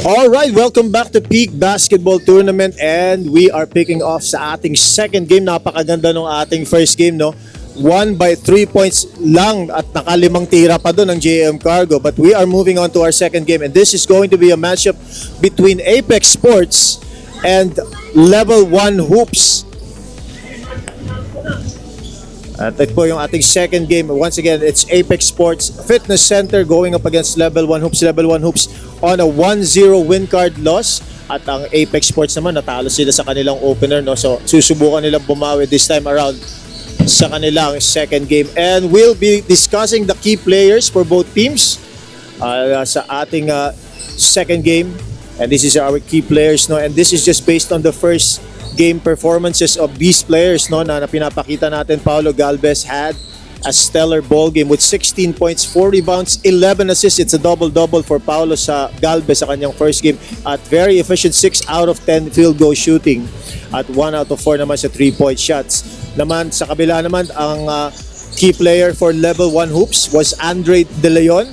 All right, welcome back to Peak Basketball Tournament and we are picking off sa ating second game. Napakaganda ng ating first game, no? Won by 3 points lang at nakalimang tira pa doon ng JM Cargo. But we are moving on to our second game and this is going to be a matchup between Apex Sports and Level 1 Hoops. At ito po yung ating second game. Once again, it's Apex Sports Fitness Center going up against Level 1 Hoops. Level 1 Hoops on a 1-0 win card loss. At ang Apex Sports naman, natalo sila sa kanilang opener. No? So, susubukan nilang bumawi this time around sa kanilang second game. And we'll be discussing the key players for both teams sa ating second game. And this is our key players. No? And this is just based on the first game performances of these players, no, na pinapakita natin. Paulo Galvez had a stellar ball game with 16 points, 4 rebounds, 11 assists. It's a double-double for Paulo sa Galvez sa kanyang first game at very efficient 6 out of 10 field goal shooting at 1 out of 4 naman sa 3-point shots. Naman sa kabila naman, ang key player for Level 1 Hoops was Andre De Leon,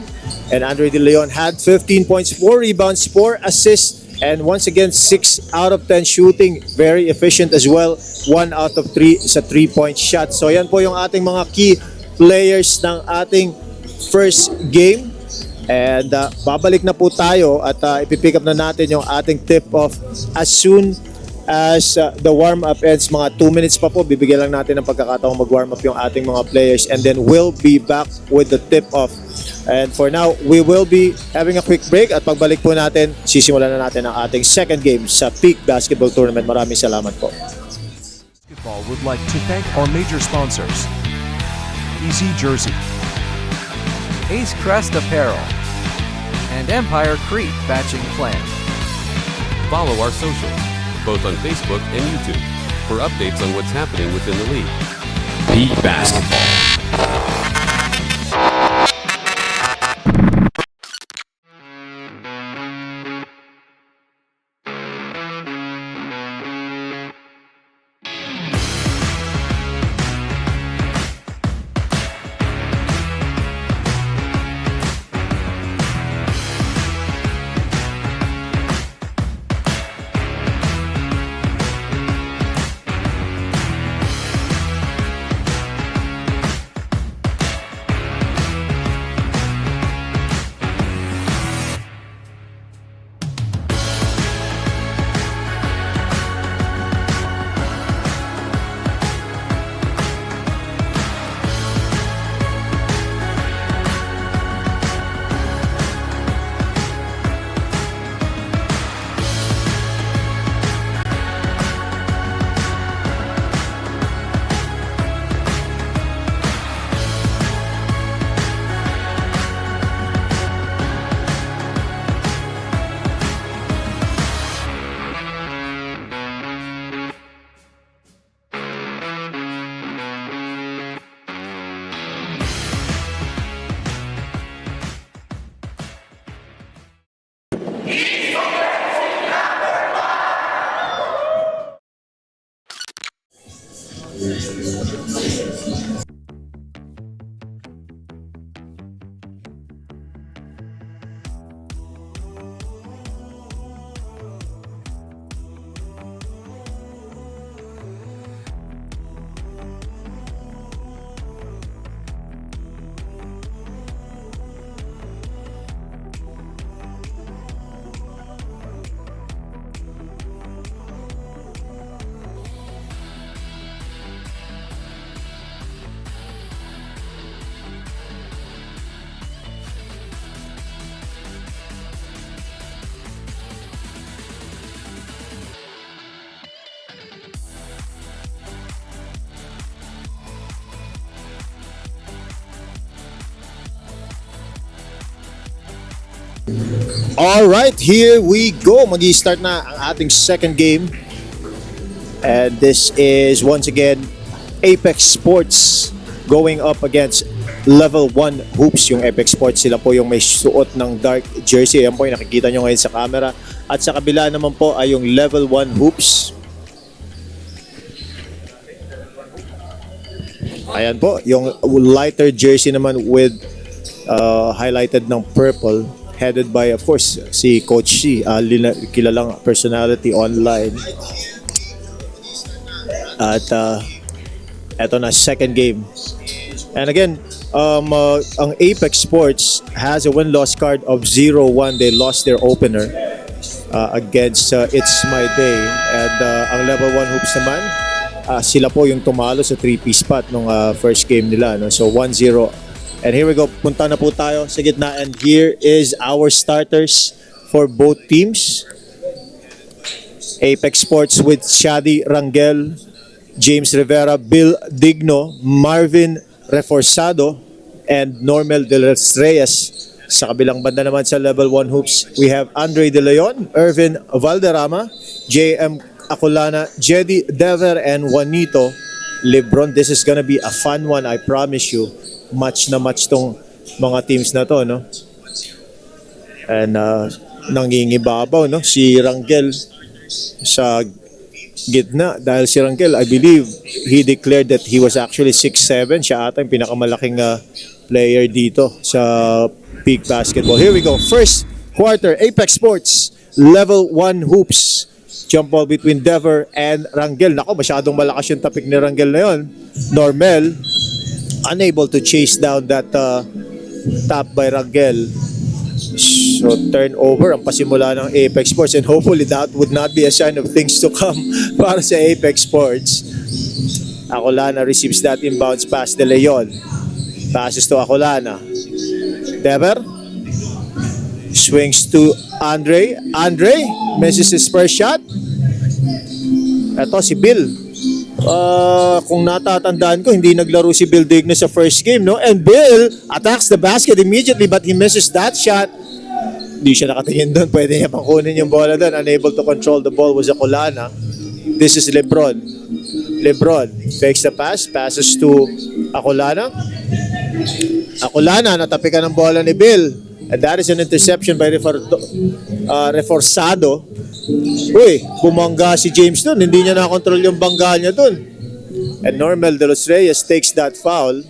and Andre De Leon had 15 points, 4 rebounds, 4 assists, and once again, 6 out of 10 shooting. Very efficient as well. 1 out of 3 sa 3-point shot. So yan po yung ating mga key players ng ating first game. And babalik na po tayo at ipipick up na natin yung ating tip-off as soon as the warm-up ends. Mga 2 minutes pa po. Bibigyan lang natin ng pagkakataong mag-warm up yung ating mga players. And then we'll be back with the tip-off. And for now, we will be having a quick break at pagbalik po natin, sisimulan na natin ang ating second game sa Peak Basketball Tournament. Maraming salamat po. Basketball would like to thank our major sponsors: Easy Jersey, Ace Crest Apparel, and Empire Crete Batching Plant. Follow our socials, both on Facebook and YouTube, for updates on what's happening within the league. Peak Basketball. Alright, here we go. Mag-i-start na ang ating second game. And this is once again Apex Sports going up against Level 1 Hoops. Yung Apex Sports, sila po yung may suot ng dark jersey. Ayan po yung nakikita nyo ngayon sa camera. At sa kabila naman po ay yung Level 1 Hoops. Ayan po, yung lighter jersey naman with highlighted ng purple. headed by, of course, si Coach C, kilalang personality online. At eto na, second game. And again, ang Apex Sports has a win-loss card of 0-1. They lost their opener against It's My Day. And ang level 1 hoops naman, sila po yung tumalo sa 3-piece spot nung first game nila. No? So 1-0. And here we go. Punta na po tayo sa gitna. And here is our starters for both teams. Apex Sports with Shadi Rangel, James Rivera, Bill Digno, Marvin Reforzado, and Normel De Los Reyes. Sa kabilang banda naman sa level 1 hoops, we have Andre De Leon, Irvin Valderrama, JM Acolana, Jedi Dever, and Juanito Lebron. This is gonna be a fun one, I promise you. Match na match tong mga teams na to, no? And nangingibabaw, no? Si Rangel sa gitna, dahil si Rangel, I believe he declared that he was actually 6'7". Siya ata yung pinakamalaking player dito sa peak basketball. Here we go. First quarter, Apex Sports, level 1 hoops. Jump ball between Dever and Rangel. Nako, masyadong malakas yung tapik ni Rangel na yun. Normel, unable to chase down that tap by Rangel. So turnover ang pasimula ng Apex Sports, and hopefully that would not be a sign of things to come para sa Apex Sports. Acolana receives that inbounds pass. De Leon passes to Acolana. Dever swings to Andre misses his first shot. Ito si Bill. Kung natatandaan ko, hindi naglaro si Bill Digno sa first game, no? And Bill attacks the basket immediately, but he misses that shot. Hindi siya nakatingin doon. Pwede niya pang kunin yung bola doon. Unable to control the ball was Acolana. This is Lebron. Lebron fakes the pass, passes to Acolana. Acolana, natapikan ng bola ni Bill. And that is an interception by Reforzado. Uy, bumangga si James doon. Hindi niya na-control yung bangga niya doon. And Normel De Los Reyes takes that foul.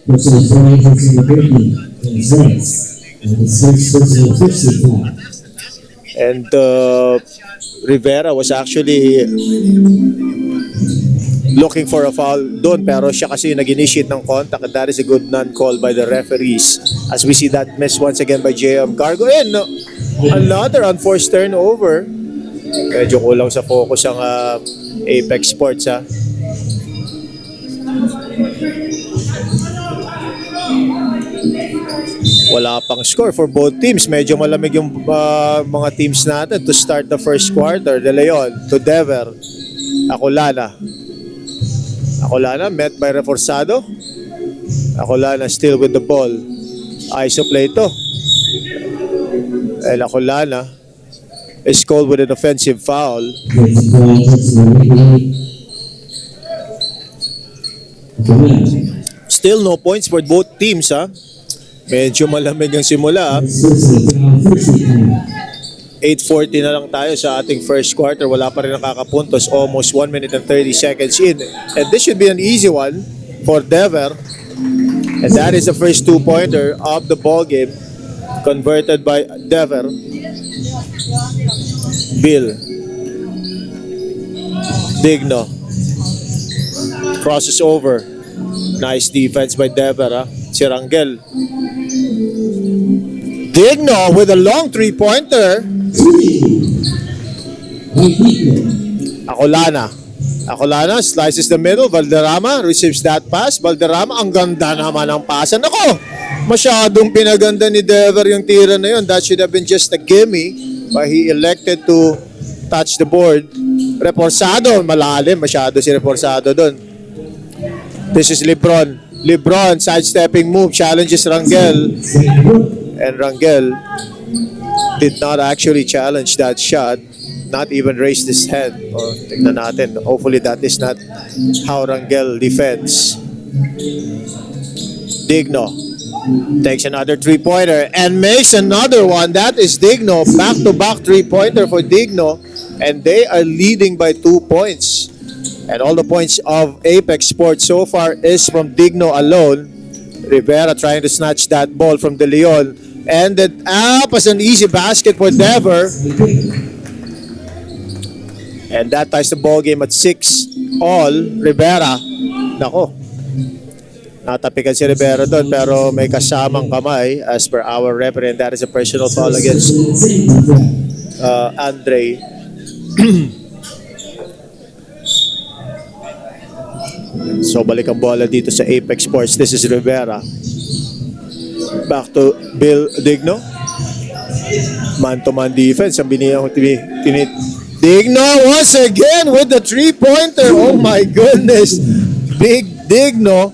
And Rivera was actually looking for a foul doon, pero siya kasi nag-initiate ng contact, and that is a good non-call by the referees. As we see that miss once again by JM Cargo. And another unforced turnover. Medyo kulang sa focus ang Apex Sports, ha. Wala pang score for both teams. Medyo malamig yung mga teams natin to start the first quarter. De Leon to Dever. Acolana met by Reforzado. Acolana still with the ball. ISO play to. And Acolana is called with an offensive foul. Still no points for both teams, ha. Medyo malamig ang simula, ha. 8:40 na lang tayo sa ating first quarter. Wala pa rin nakakapuntos. Almost 1 minute and 30 seconds in. And this should be an easy one for Dever. And that is the first two-pointer of the ball game, converted by Dever. Bill Digno crosses over. Nice defense by Dever, ha? Si Rangel. Digno with a long three-pointer. Acolana slices the middle. Valderrama receives that pass. Valderrama, ang ganda naman ng pass. Nako, masyadong pinaganda ni Dever yung tira na yun. That should have been just a gimme, but he elected to touch the board. Reforzado, malalim masyado si Reforzado doon. This is Lebron. Lebron, sidestepping move, challenges Rangel. And Rangel did not actually challenge that shot, not even raised his head. Tingnan natin. Hopefully that is not how Rangel defends. Digno takes another three-pointer and makes another one. That is Digno. Back-to-back three-pointer for Digno. And they are leading by 2 points. And all the points of Apex Sports so far is from Digno alone. Rivera trying to snatch that ball from De Leon. ended up as an easy basket for Dever. And that ties the ball game at 6-all. Rivera. Nako. Natapikan si Rivera doon pero may kasamang kamay as per our referee, and that is a personal foul against Andre. So balik ang bola dito sa Apex Sports. This is Rivera. Back to Bill Digno. Man-to-man defense. Ang biniyang Digno once again with the three-pointer. Oh my goodness. Big Digno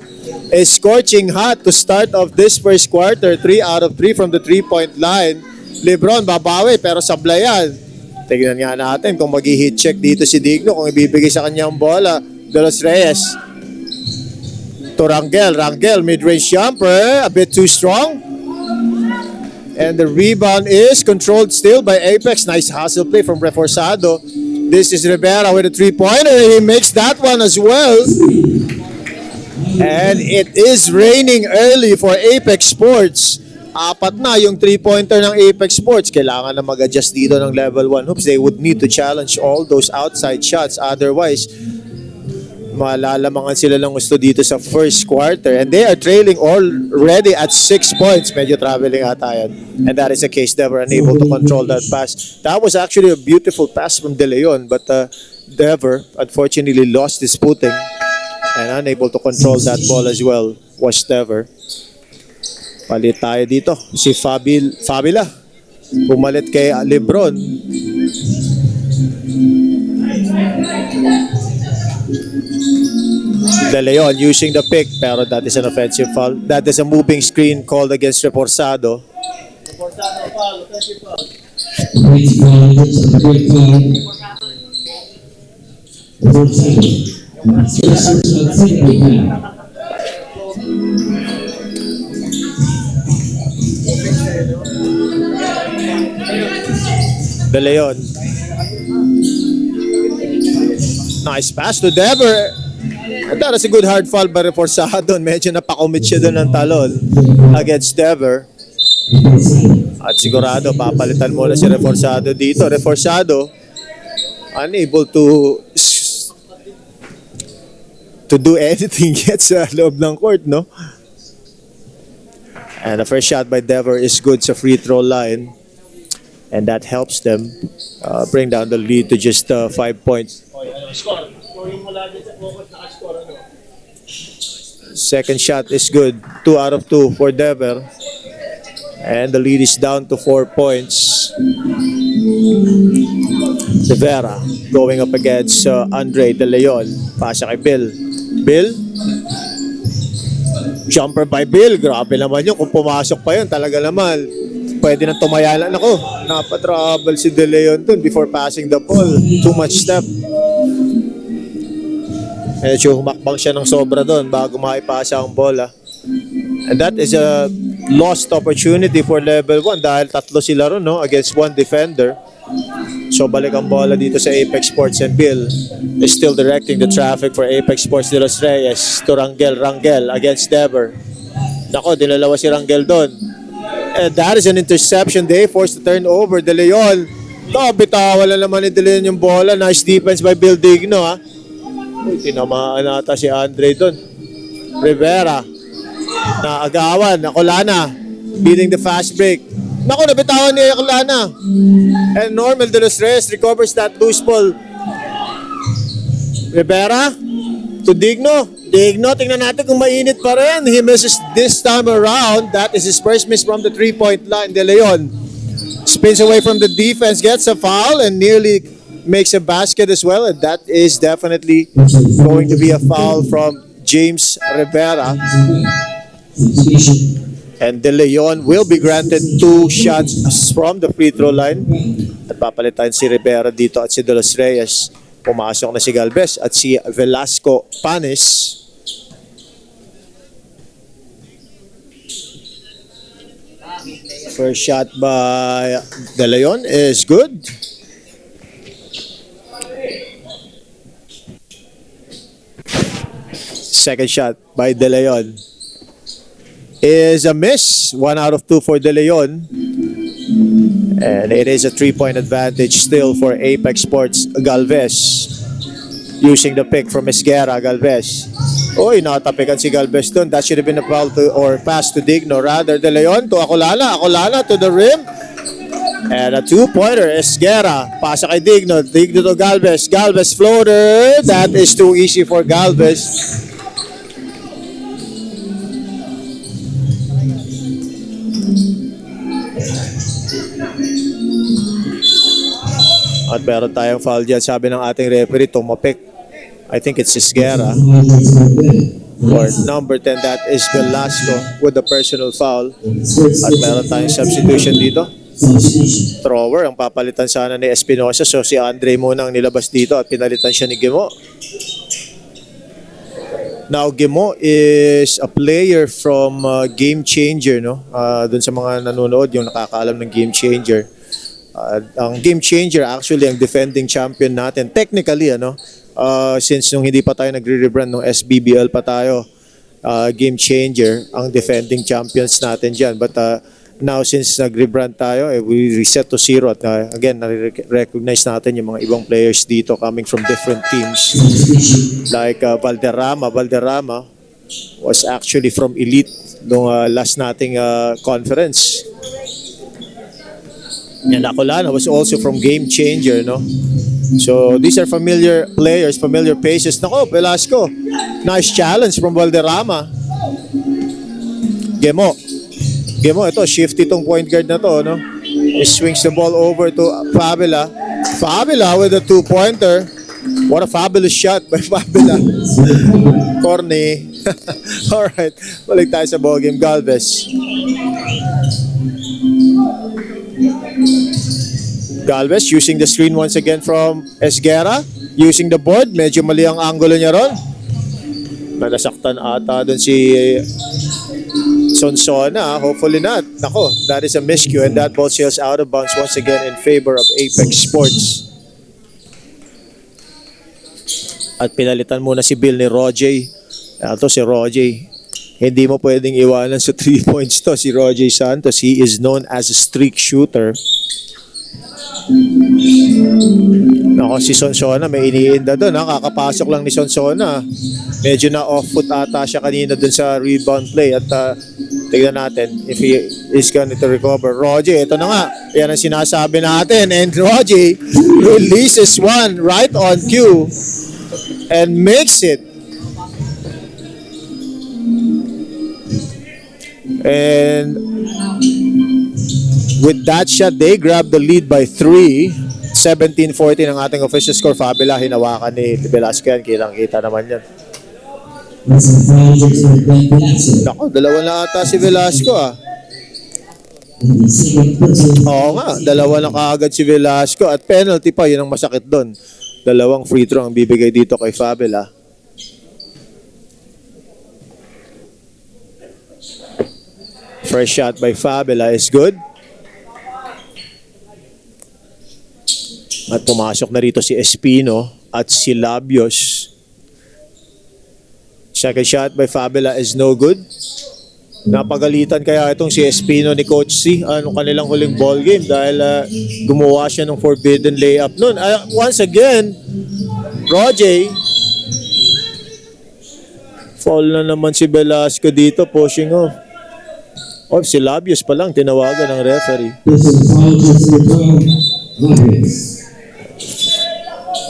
is scorching hot to start off this first quarter. 3 out of 3 from the 3-point line. LeBron babawi pero sablayan. Tignan nga natin kung mag-hit check dito si Digno, kung ibibigay sa kanyang bola. De Los Reyes to Rangel. Rangel mid-range jumper, a bit too strong. And the rebound is controlled still by Apex. Nice hustle play from Reforzado. This is Rivera with a three-pointer. He makes that one as well. And it is raining early for Apex Sports. Apat na yung three-pointer ng Apex Sports. Kailangan na mag-adjust dito ng level 1 hoops. They would need to challenge all those outside shots. Otherwise, malalamangan sila ng gusto dito sa first quarter. And they are trailing already at 6 points. Medyo traveling ata yan. And that is the case. They were unable to control that pass. That was actually a beautiful pass from De Leon. But Dever unfortunately lost his footing. And unable to control that ball as well was Dever. Palit tayo dito. Si Fabila. Pumalit kay LeBron. De Leon using the pick, pero that is an offensive foul. That is a moving screen called against Reforzado. Reforzado foul, offensive foul. De Leon. Nice pass to Dever. And that is a good hard foul by Reforzado. Medyo napakomit siya doon ng talon against Dever. At sigurado, papalitan muna si Reforzado dito. Reforzado, unable to do anything yet sa loob ng court, no? And the first shot by Dever is good sa free throw line. And that helps them bring down the lead to just 5 points. Second shot is good. 2 out of 2 for Dever. And the lead is down to 4 points. Rivera going up against Andre De Leon. Pasa kay Bill. Bill. Jumper by Bill. Grabe naman yun. Kung pumasok pa yun, talaga naman. Pwede nang tumayalan. Ako, napatrable si De Leon dun before passing the ball. Too much step. Medyo humakbang siya ng sobra doon bago maipasa ang bola. And that is a lost opportunity for level 1 dahil tatlo sila ron, no, against one defender. So balik ang bola dito sa Apex Sports, and Bill is still directing the traffic for Apex Sports. De Los Reyes to Rangel. Rangel against Dever. Nako, dinalawa si Rangel doon. And that is an interception. They forced to turn over. De Leon. Bitawan na naman ni De Leon yung bola. Nice defense by Bill Digno, ha. Uy, tinamaan nata si Andre doon. Rivera. Naagawan. Acolana. Beating the fast break. Naku, nabitawan ni Acolana. And Norman De Los Reyes recovers that loose ball. Rivera to Digno. Digno, tingnan natin kung mainit pa rin. He misses this time around. That is his first miss from the 3-point line. De Leon spins away from the defense, gets a foul, and nearly makes a basket as well. And that is definitely going to be a foul from James Rivera. And De Leon will be granted 2 shots from the free throw line. At papalitan si Rivera dito at si De Los Reyes. Pumasok na si Galvez at si Velasco Panis. First shot by De Leon is good. Second shot by De Leon. is a miss. 1 out of 2 for De Leon. And it is a 3-point advantage still for Apex Sports. Galvez using the pick from Esguerra. Galvez. Oy, natapikan si Galvez doon. That should have been a foul to, or pass to Digno. Rather, De Leon to Acolala. Acolala to the rim. And a 2-pointer. Esguerra. Pasa kay Digno. Digno to Galvez. Galvez floater. That is too easy for Galvez. At meron tayong foul dyan. Sabi ng ating referee, tumapik. I think it's Esguerra. Or number 10, that is Velasco with the personal foul. At meron tayong substitution dito. Thrower, ang papalitan sana ni Espinosa. So si Andre muna ang nilabas dito at pinalitan siya ni Gimo. Now, Gimo is a player from Game Changer, no? Dun sa mga nanonood, yung nakakaalam ng Game Changer. Ang Game Changer, actually, ang defending champion natin. Technically, since nung hindi pa tayo nagre-rebrand, nung SBBL pa tayo, Game Changer, ang defending champions natin dyan. But now, since nag-rebrand tayo, we reset to 0. At again, recognize natin yung mga ibang players dito coming from different teams. Like Valderrama. Valderrama was actually from Elite nung last nating conference. And Acolana was also from Game Changer, no? So these are familiar players, familiar faces. Nako, Velasco. Nice challenge from Valderrama. Gemo. Gemo, ito, shifty tong point guard na to, no? He swings the ball over to Fabula. Fabula with a 2-pointer. What a fabulous shot by Fabula. Corny. Alright, balik tayo sa ball game. Galvez. Galvez using the screen once again from Esguerra. Using the board. Medyo mali ang angulo niya ron. Nasaktan ata doon si Sonsona. Hopefully not. Nako, that is a miscue and that ball sails out of bounds once again in favor of Apex Sports. At pinalitan muna si Bill ni Roger. Ito si Roger. Hindi mo pwedeng iwanan sa 3 points to si Roger Santos. He is known as a streak shooter. Nako, si Sonsona may iniinda doon. Kakapasok lang ni Sonsona. Medyo na off foot ata siya kanina doon sa rebound play. At tignan natin if he is going to recover. Roger, ito na nga. Yan ang sinasabi natin. And Roger releases one right on cue and makes it. And with that shot, they grab the lead by 3. 17-14 ang ating official score. Fabula, hinawakan ni Velasco yan. Kitang-kita naman yan. Naku, dalawa na ata si Velasco Oo nga, dalawa na kaagad si Velasco. At penalty pa, yun ang masakit doon. 2 free throw ang bibigay dito kay Fabula. First shot by Fabula is good. At pumasok na rito si Espino at si Labios. Second shot by Fabula is no good. Napagalitan kaya itong si Espino ni Coach C. Anong kanilang huling ball game dahil gumawa siya ng forbidden layup nun. Once again, Roger. Foul na naman si Velasco dito, pushing off. Oh, si Labios pa lang tinawagan ng referee.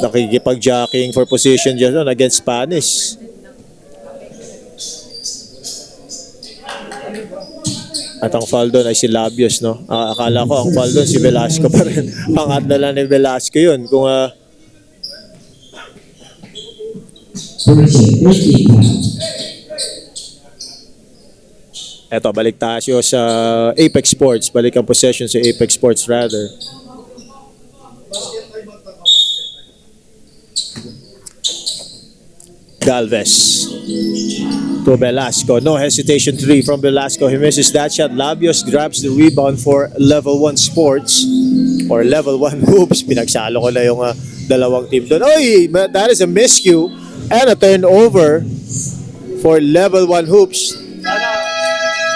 Nakikipag-jacking for position dyan against Spanish. At ang foul doon ay si Labios, no? Akala ko ang foul doon si Velasco pa rin. Pangat na lang ni Velasco yun. Kung eto, balik tayo sa Apex Sports. Balik ang possession sa Apex Sports rather. Galvez to Velasco. No hesitation, 3 from Velasco. He misses that shot. Labios grabs the rebound for Level 1 Sports or Level 1 Hoops. Pinagsalo ko na yung dalawang team doon. Oy, that is a miscue and a turnover for Level 1 Hoops.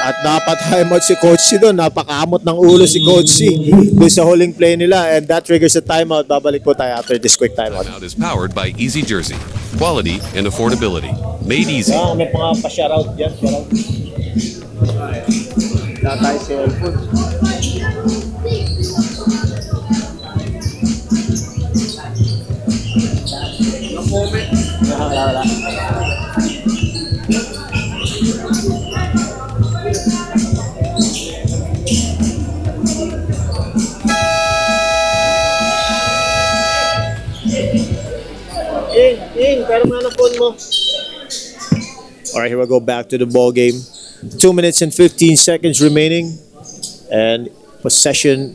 At dapat timeout si Coach C doon. Napakamot ng ulo si Coach C doon sa huling play nila. And that triggers a timeout. Babalik po tayo after this quick timeout. Timeout is powered by Easy Jersey. Quality and affordability. Made easy. May mga pa-shoutout dyan. Shoutout. Wala tayo cellphone. Wala. Pero nga na phone mo. Alright, here we go back to the ball game. 2 minutes and 15 seconds remaining. And possession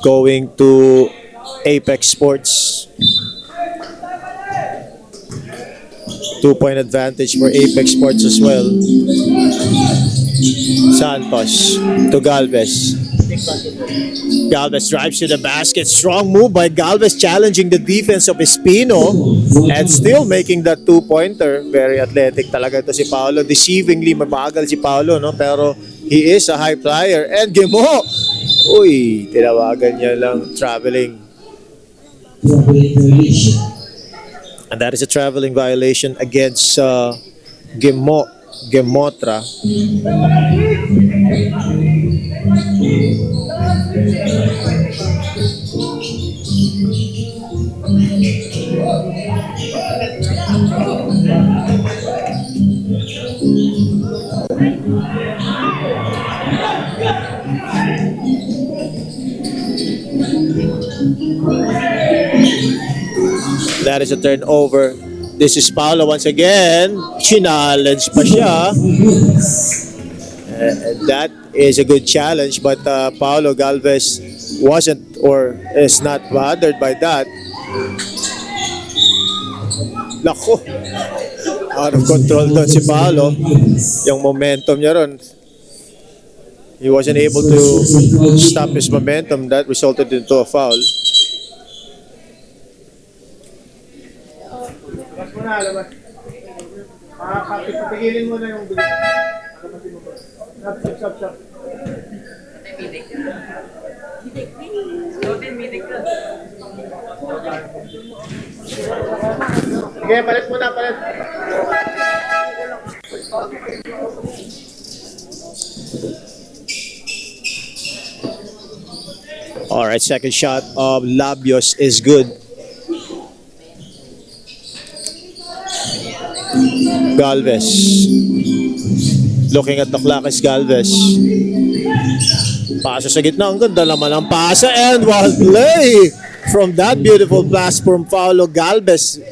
going to Apex Sports. 2-point advantage for Apex Sports as well. Santos to Galvez. Galvez drives to the basket. Strong move by Galvez, challenging the defense of Espino and still making that two-pointer. Very athletic talaga ito si Paolo. Deceivingly mabagal si Paolo, no? Pero he is a high flyer. And Gemo! Uy, tinawagan niya lang traveling. And that is a traveling violation against Gemotra. That is a turnover. This is Paolo once again. Challenge pa siya. That is a good challenge, but Paolo Galvez wasn't or is not bothered by that. Nako. Out of control doon si Paolo. Yung momentum niya ron. He wasn't able to stop his momentum. That resulted into a foul. Pagigilin mo na yung bilis. Stop. Okay, palit muna, palit. Alright, second shot of Labios is good. Galvez. Looking at the clock is Galvez. Pasa sa gitna. Ang ganda naman ang pasa. And wild play from that beautiful pass from Paulo Galvez.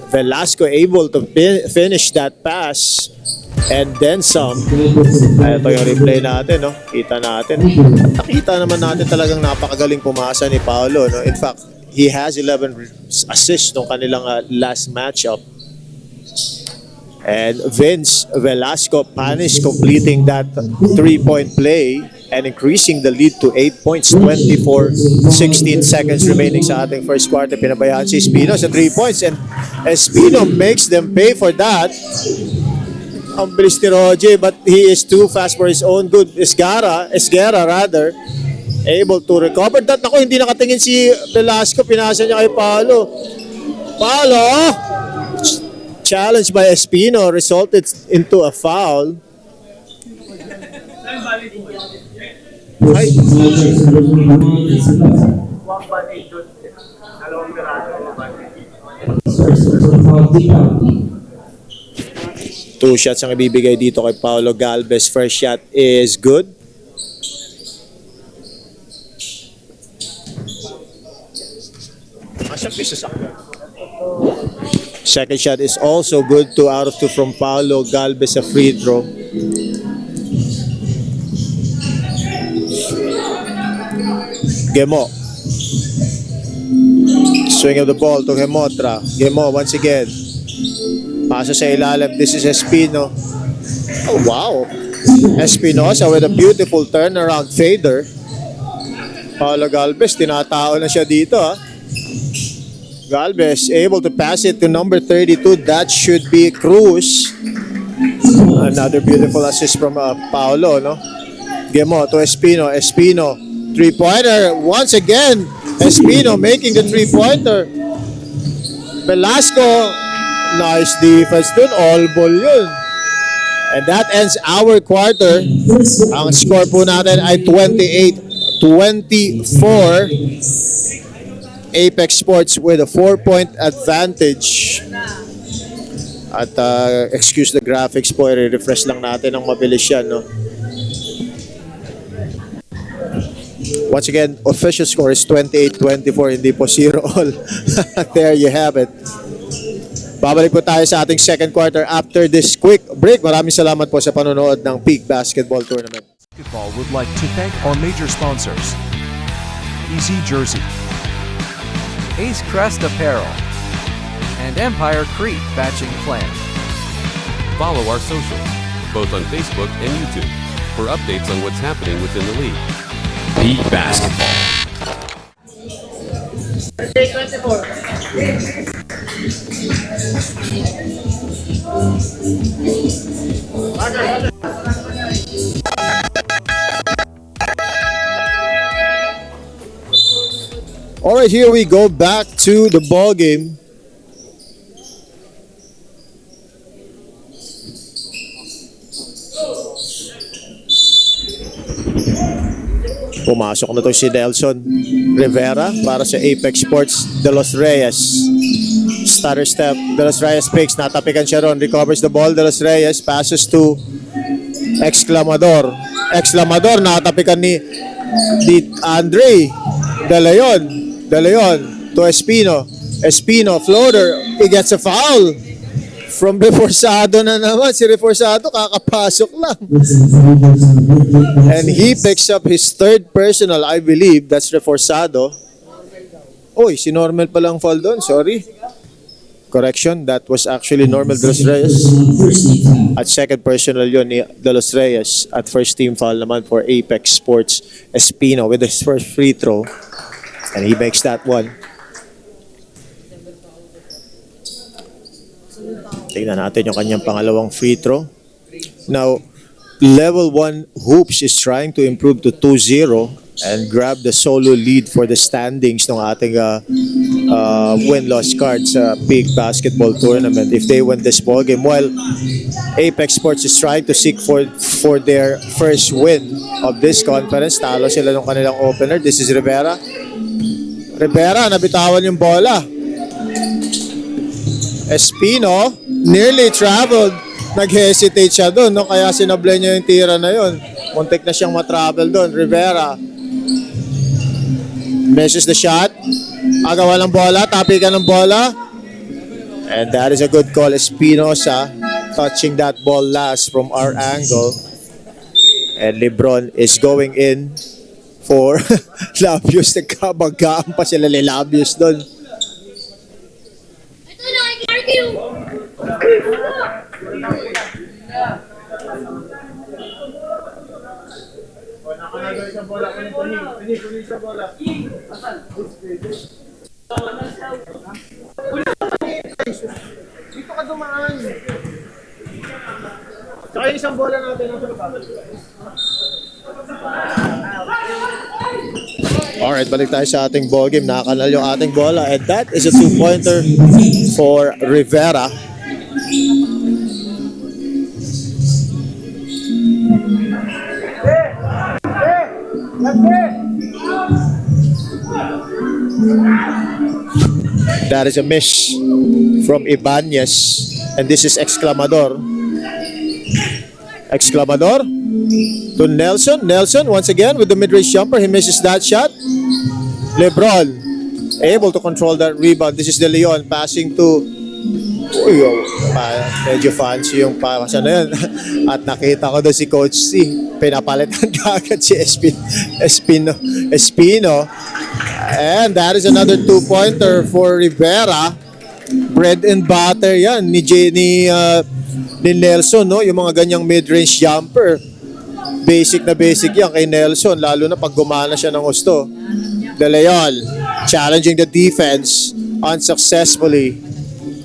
Velasco able to finish that pass. And then some. Ito yung replay natin, no? Kita natin. At nakita naman natin talagang napakagaling pumasa ni Paulo, no? In fact, he has 11 assists nung kanilang last matchup. And Vince Velasco Panis completing that 3-point play and increasing the lead to 8 points. 16 seconds remaining sa ating first quarter. Pinabayaan si Espino sa 3 points and Espino makes them pay for that. Ang bilis ni Roger, but he is too fast for his own good. Esguerra rather, able to recover that. Ako, hindi nakatingin si Velasco. Pinasa niya kay Paolo. Paolo! Challenged by Espino resulted into a foul. Ay. Two shots ang ibibigay dito kay Paulo Galvez. First shot is good. Second shot is also good. 2 out of 2 from Paulo Galvez, a free throw. Gemo. Swing of the ball to Gemotra. Gemo once again. Pasa sa ilalim. This is Espino. Oh, wow. Espinosa with a beautiful turnaround fader. Paulo Galvez, tinatao na siya dito. Galvez able to pass it to number 32. That should be Cruz. Another beautiful assist from Paolo, no? Gemo to Espino. Espino, three-pointer. Once again, Espino making the three-pointer. Velasco, nice defense dun. All ball yun. And that ends our quarter. Ang score po natin ay 28-24. Apex Sports with a 4-point advantage. At excuse the graphics po, i-refresh lang natin ng mabilis yan, no? Once again, official score is 28-24, hindi po 0 all. There you have it. Babalik po tayo sa ating second quarter after this quick break. Maraming salamat po sa panonood ng Peak Basketball Tournament. Basketball would like to thank our major sponsors. Easy Jersey, Ace Crest Apparel, and Empire Crete Batching Plant. Follow our socials, both on Facebook and YouTube, for updates on what's happening within the league. Peak Basketball. All right, here we go back to the ball game. Pumasok na to si Nelson Rivera para sa Apex Sports de Los Reyes. Stutter step, De Los Reyes picks, natapikan siya ron, recovers the ball, De Los Reyes passes to Exclamador. Exclamador, natapikan ni Andre De Leon to Espino. Espino, floater, he gets a foul. From Reforzado na naman. Si Reforzado kakapasok lang. And he picks up his third personal, I believe. That's Reforzado. Oy, si Normal palang foul doon. Sorry. Correction, that was actually Normal De Los Reyes. At second personal yun ni De Los Reyes. At first team foul naman for Apex Sports Espino with his first free throw. And he makes that one. Tingnan natin yung kanyang pangalawang free throw. Now, Level 1 Hoops is trying to improve to 2-0 and grab the solo lead for the standings ng ating win-loss card sa Peak Basketball Tournament if they win this ball game. While Apex Sports is trying to seek for their first win of this conference. Talo sila ng kanilang opener. This is Rivera. Rivera, nabitawan yung bola. Espino, nearly traveled. Nag-hesitate siya doon, no? Kaya sinablay niya yung tira na yun. Muntik na siyang matravel doon. Rivera. Misses the shot. Agawa ng bola, tapikan ng bola. And that is a good call. Espinosa touching that ball last from our angle. And Lebron is going in for Labios. Nagkabagaan pa sila ni Labios doon. Dito ka dumaan. Saka yung isang bola natin ang Alright, balik tayo sa ating ball game. Nakakanal yung ating bola. And that is a two-pointer for Rivera. That is a miss from Ibanez. And this is Exclamador. Exclamador to Nelson. Nelson once again with the mid-range jumper. He misses that shot. Lebron able to control that rebound. This is De Leon passing to medyo fancy yung pasa na yun. At nakita ko doon si Coach C. Pinapalitan agad si Espino. And that is another two-pointer for Rivera. Bread and butter yan ni Nelson, no? Yung mga ganyang mid-range jumper. Basic na basic yan kay Nelson, lalo na pag gumana siya ng gusto. De Leon challenging the defense unsuccessfully.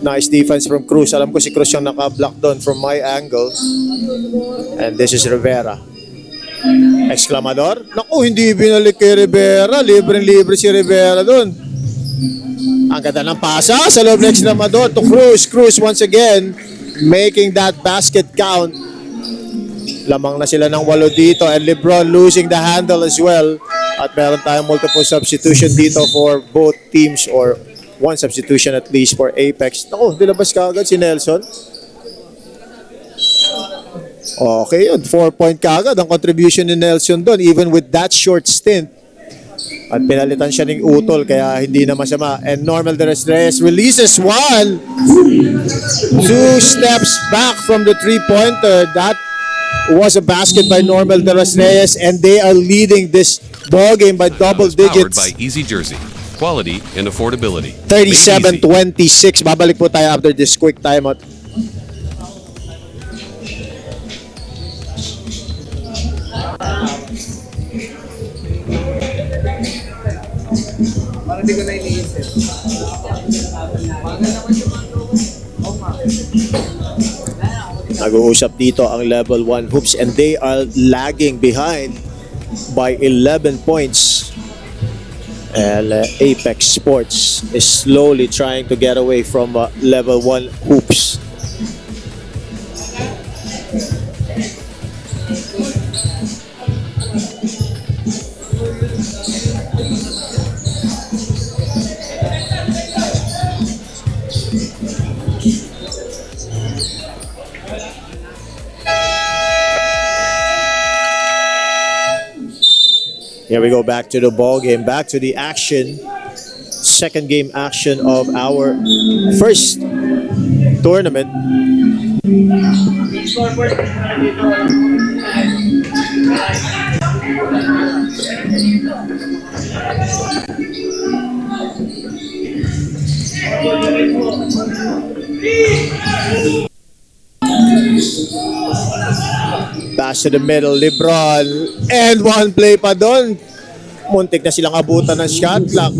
Nice defense from Cruz. Alam ko si Cruz yung naka-block doon from my angle. And this is Rivera. Exclamador. Naku, hindi binalik kay Rivera. Libre-libre si Rivera doon. Ang ganda ng pasa sa loob ng Exclamador to Cruz. Cruz once again making that basket count. Lamang na sila ng 8 dito and LeBron losing the handle as well. At meron tayong multiple substitution dito for both teams or one substitution at least for Apex. Naku, dilabas ka agad si Nelson. Okay, 4-point ka agad ang contribution ni Nelson doon even with that short stint. At pinalitan siya ng utol kaya hindi na masama. And Normal De Los Reyes releases one. 2 steps back from the 3-pointer. That was a basket by Normal De Los Reyes and they are leading this ball game by double Powered digits. by Easy Jersey. Quality and affordability. 37-26. Babalik po tayo after this quick timeout. Nag-uusap dito ang level 1 hoops and they are lagging behind by 11 points. And Apex Sports is slowly trying to get away from level 1 hoops. Here we go back to the ball game, back to the action. Second game action of our first tournament. Pass to the middle, LeBron. And one play pa doon. Muntik na silang abutan ng shot clock.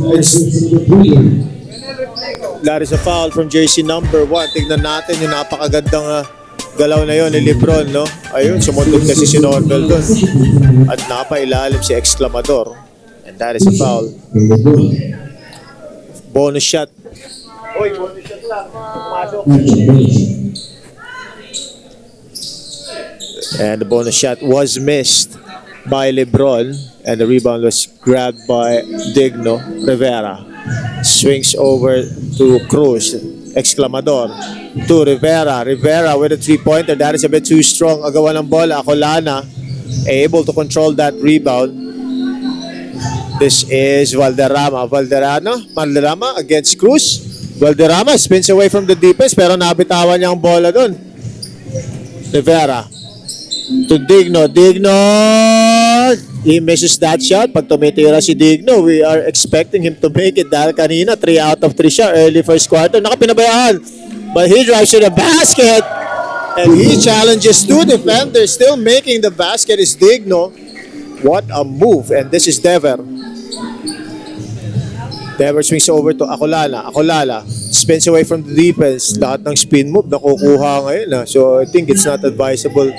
That is a foul from jersey number 1. Tignan natin yung napakagandang galaw na yon ni LeBron, no? Ayun, sumundot kasi si Norvel doon. At napailalim si Exclamador. And that is a foul. Bonus shot. Oy, bonus shot lang. Pumasok. And the bonus shot was missed by LeBron. And the rebound was grabbed by Digno. Rivera swings over to Cruz. Exclamador to Rivera. Rivera with a 3-pointer. That is a bit too strong. Agawan ng bola. Acolana able to control that rebound. This is Valderrama. Valderrama against Cruz. Valderrama spins away from the defense pero nabitawan niya ang bola doon. Rivera to Digno. He misses that shot. Pag tumitira si Digno, we are expecting him to make it dahil kanina 3 out of 3 siya early first quarter. Nakapinabayaan. But he drives to the basket and he challenges 2 defenders. Still making the basket is Digno. What a move. And this is Dever. Dever swings over to Acolana. Acolana spins away from the defense. Lahat ng spin move nakukuha ngayon. So I think it's not advisable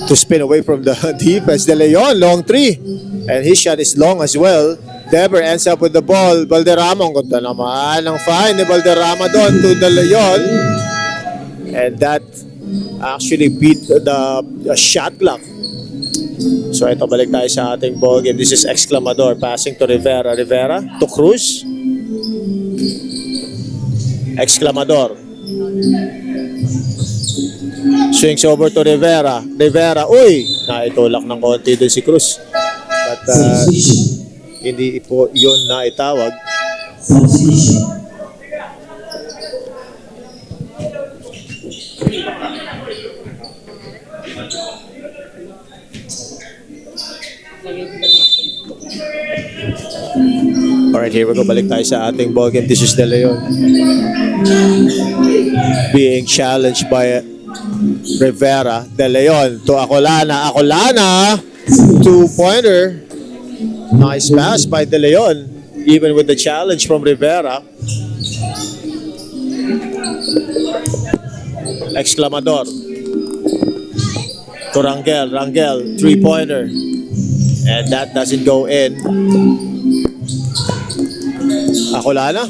to spin away from the defense. De Leon, long 3. And his shot is long as well. Dever ends up with the ball. Valderrama, ang ganda naman ang fine ni Valderrama doon to De Leon. And that actually beat the shot clock. So ito, balik tayo sa ating ball game. This is Exclamador passing to Rivera. Rivera to Cruz. Exclamador swings over to Rivera. Rivera, uy! Naitulak ng konti din si Cruz. But hindi po yun na itawag. Alright, here we go. Balik tayo sa ating ball game. This is De Leon being challenged by Rivera. De Leon to Acolana. Acolana, 2-pointer. Nice pass by De Leon, even with the challenge from Rivera. Exclamador. To Rangel. Rangel, three-pointer. And that doesn't go in. Acolana.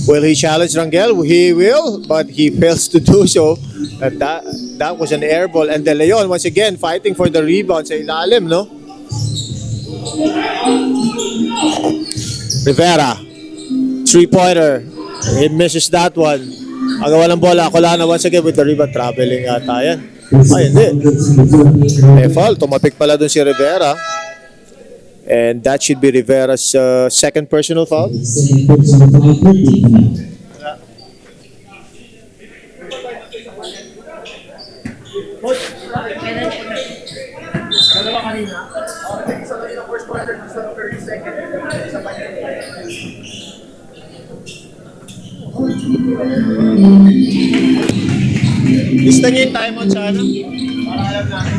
Will he challenge Rangel? He will, but he fails to do so. And that was an air ball. And De Leon, once again, fighting for the rebound sa ilalim, no? Rivera. Three-pointer. He misses that one. Agawa ng bola. Acolana once again with the rebound. Traveling ata yan. Ay, hindi. Foul. Tumapik pala dun si Rivera. And that should be Rivera's second personal foul. Gusto niyo yung time on sana? Para alam natin.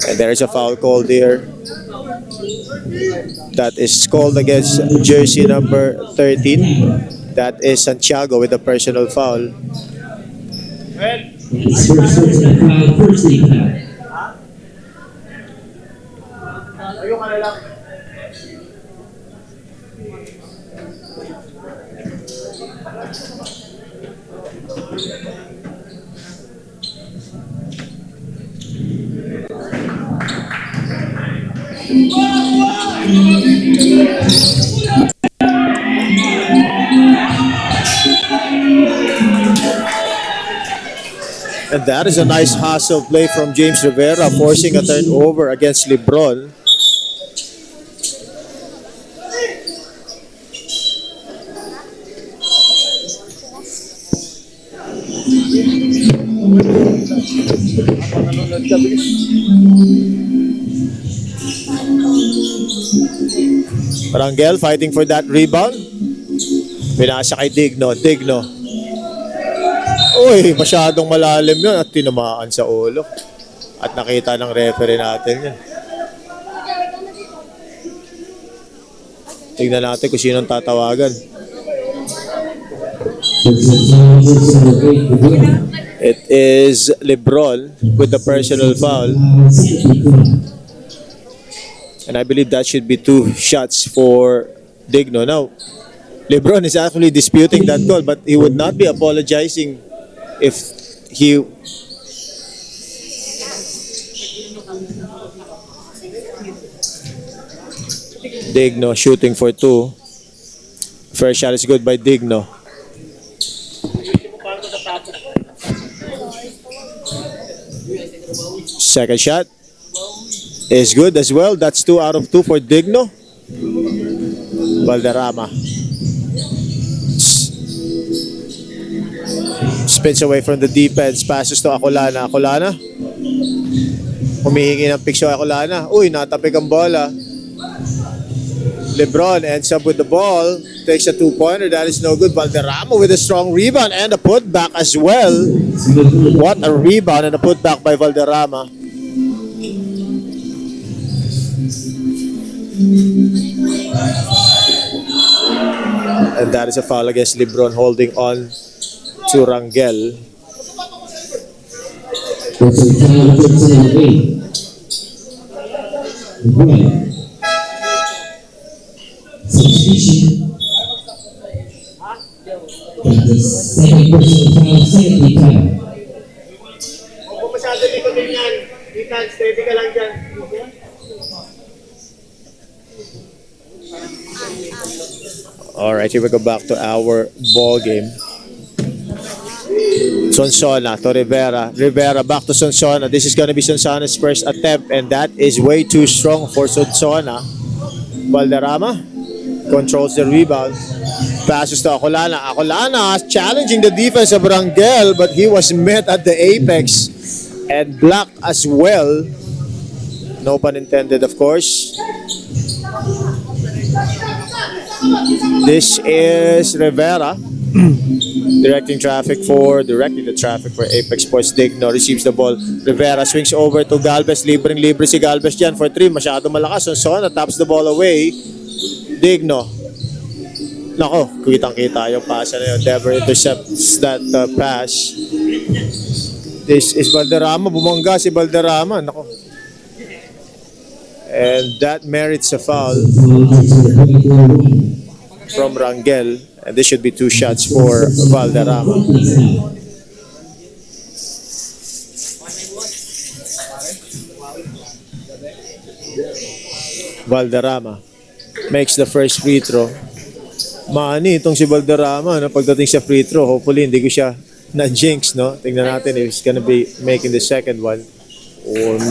And there is a foul call there. That is called against jersey number 13. That is Santiago with a personal foul. And that is a nice hustle play from James Rivera, forcing a turnover against LeBron. Rangel fighting for that rebound. Pinasa kay Digno. Digno. Uy, masyadong malalim yun at tinamaan sa ulo. At nakita ng referee natin yun. Tignan natin kung sinong tatawagan. It is LeBron with the personal foul. And I believe that should be 2 shots for Digno. Now, LeBron is actually disputing that call, but he would not be apologizing if he... Digno shooting for 2. First shot is good by Digno. Second shot is good as well. That's 2 out of 2 for Digno. Valderrama spins away from the defense, passes to Acolana. Acolana humihingi ng picture. Acolana, uy, natapik ang bola. LeBron ends up with the ball, takes a 2-pointer. That is no good. Valderrama with a strong rebound and a putback as well. What a rebound and a putback by Valderrama. And that is a foul against LeBron, holding on to Rangel. All right, here we go back to our ball game. Sonsona to Rivera. Rivera back to Sonsona. This is going to be Sonsona's first attempt, and that is way too strong for Sonsona. Valderrama controls the rebound. Passes to Acolana. Acolana challenging the defense of Rangel, but he was met at the apex and blocked as well. No pun intended, of course. This is Rivera. Directing the traffic for Apex Sports. Digno receives the ball. Rivera swings over to Galvez. Libre si Galvez dyan for 3. Masyado malakas. Sonsona taps the ball away. Digno. Nako, kitang-kita yung pasa na yun. Dever intercepts that pass. This is Valderrama. Bumangga si Valderrama. Nako. And that merits a foul from Rangel. And this should be 2 shots for Valderrama. Valderrama makes the first free throw. Maani itong si Valderrama no? Pagdating sa free throw, hopefully hindi ko siya na-jinx. No? Tingnan natin if he's gonna be making the second one.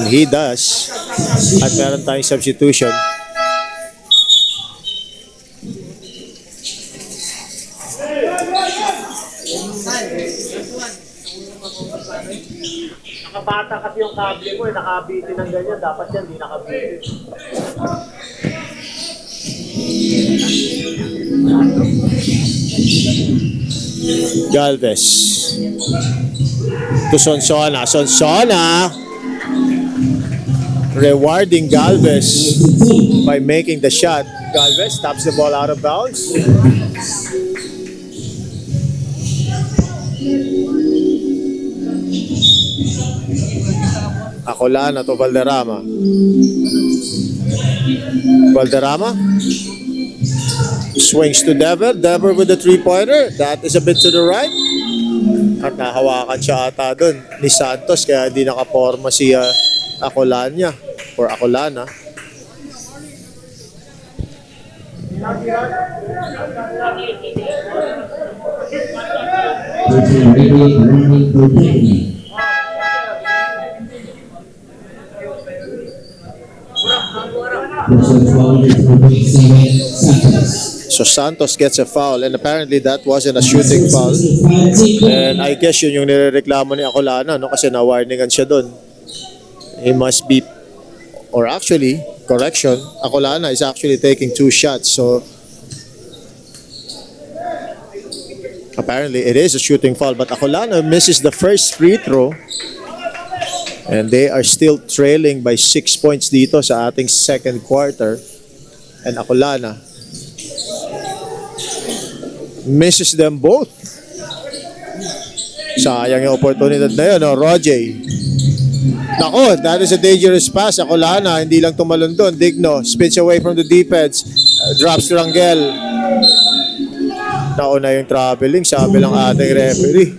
He does. At meron tayong substitution. Nakabata kasi yung kable mo, nakabitin ng ganyan. Dapat yan, di nakabitin. Galvez. To Sonsona. Rewarding Galvez by making the shot. Galvez taps the ball out of bounds. Acolana to Valderrama. Valderrama swings to Dever. Dever with the 3-pointer. That is a bit to the right. At nahawakan siya ata dun ni Santos kaya di nakaporma si Acolana or Acolana. So Santos gets a foul and apparently that wasn't a shooting foul. And I guess yun yung nirereklamo ni Acolana no kasi na-warningan siya dun. He must be, or actually, correction, Acolana is actually taking 2 shots. So apparently it is a shooting foul, but Acolana misses the first free throw. And they are still trailing by 6 points dito sa ating second quarter. And Acolana misses them both. Sayang yung opportunity na yun, no? Roger. Nako, that is a dangerous pass. Acolana, hindi lang tumalon doon. Digno, spins away from the defense. Drops to Rangel. Nauna yung traveling, sabi ng ating referee.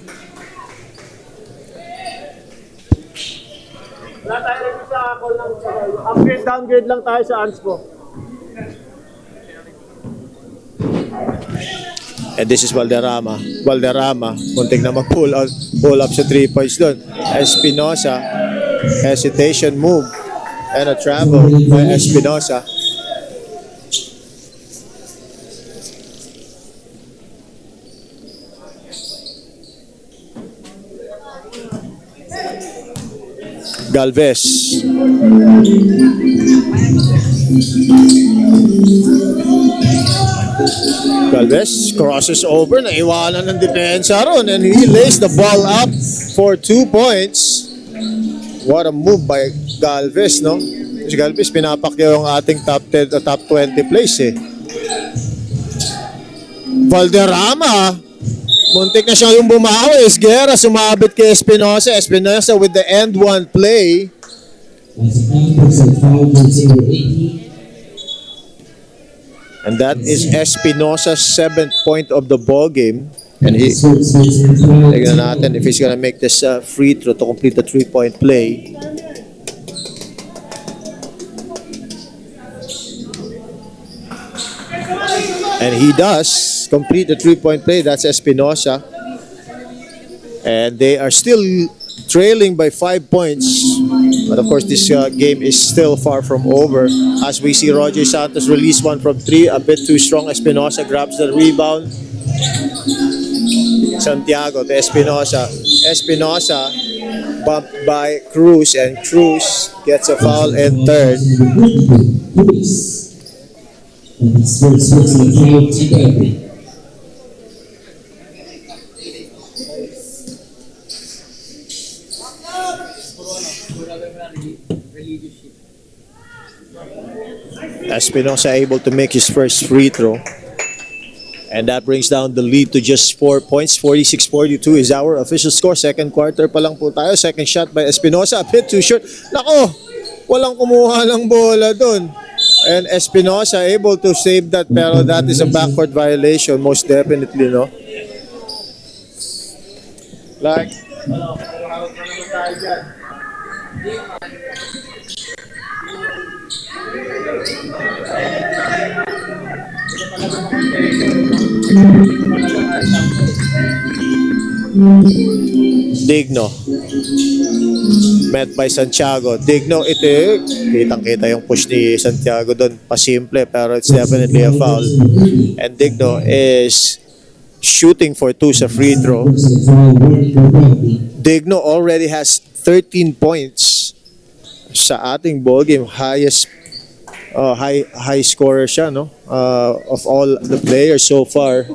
Wala tayo rin sa call ng upgrade, downgrade lang tayo sa ANSPO. And this is Valderrama. Valderrama, muntik na mag-pull up sa 3 points doon. Espinosa, hesitation move. And a travel by Espinosa. Galvez. Galvez crosses over, naiwanan ng depensa ron, and he lays the ball up for 2 points. What a move by Galvez, no? Si Galvez pinapakyaw yung ating top 10 o top 20 place eh. Valderrama, muntik na siya yung bumawi. Esguerra sumabit kay Espinosa. Espinosa with the end one play. And that is Espinosa's 7th point of the ball game. And tignan natin if he's gonna make this free throw to complete the 3-point play. And he does complete the 3-point play. That's Espinosa. And they are still trailing by 5 points. But of course, this game is still far from over. As we see Roger Santos release one from 3. A bit too strong. Espinosa grabs the rebound. Santiago to Espinosa. Espinosa bumped by Cruz. And Cruz gets a foul and third. Espinosa able to make his first free throw. And that brings down the lead to just 4 points. 46-42 is our official score. Second quarter pa lang po tayo. Second shot by Espinosa. A bit too short. Nako! Walang kumuha ng bola dun. And Espinosa able to save that, pero that is a backcourt violation most definitely, no? Like, Digno. Met by Santiago. Digno, ito kitang-kita yung push ni Santiago doon. Pasimple, pero it's definitely a foul. And Digno is shooting for 2 sa free throw. Digno already has 13 points sa ating ball game. High scorer siya, no? Of all the players so far.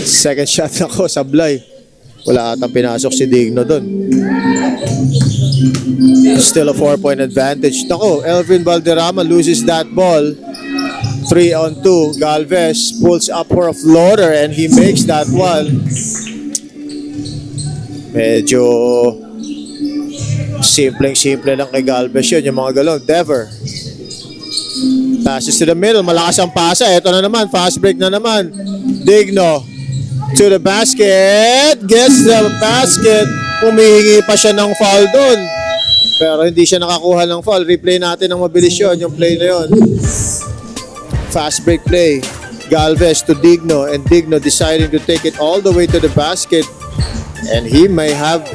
Second shot ako, sablay. Wala atang pinasok si Digno doon. Still a 4-point advantage. Nako, Elvin Valderrama loses that ball. 3-on-2. Galvez pulls up for a floater and he makes that one. Medyo simpleng-simple lang kay Galvez yun, yung mga galon. Dever. Passes to the middle. Malakas ang pasa. Ito na naman. Fast break na naman. Digno to the basket. Gets the basket. Humihingi pa siya ng foul doon. Pero hindi siya nakakuha ng foul. Replay natin ng mabilis yun. Yung play na yun. Fast break play. Galvez to Digno. And Digno deciding to take it all the way to the basket. And he may have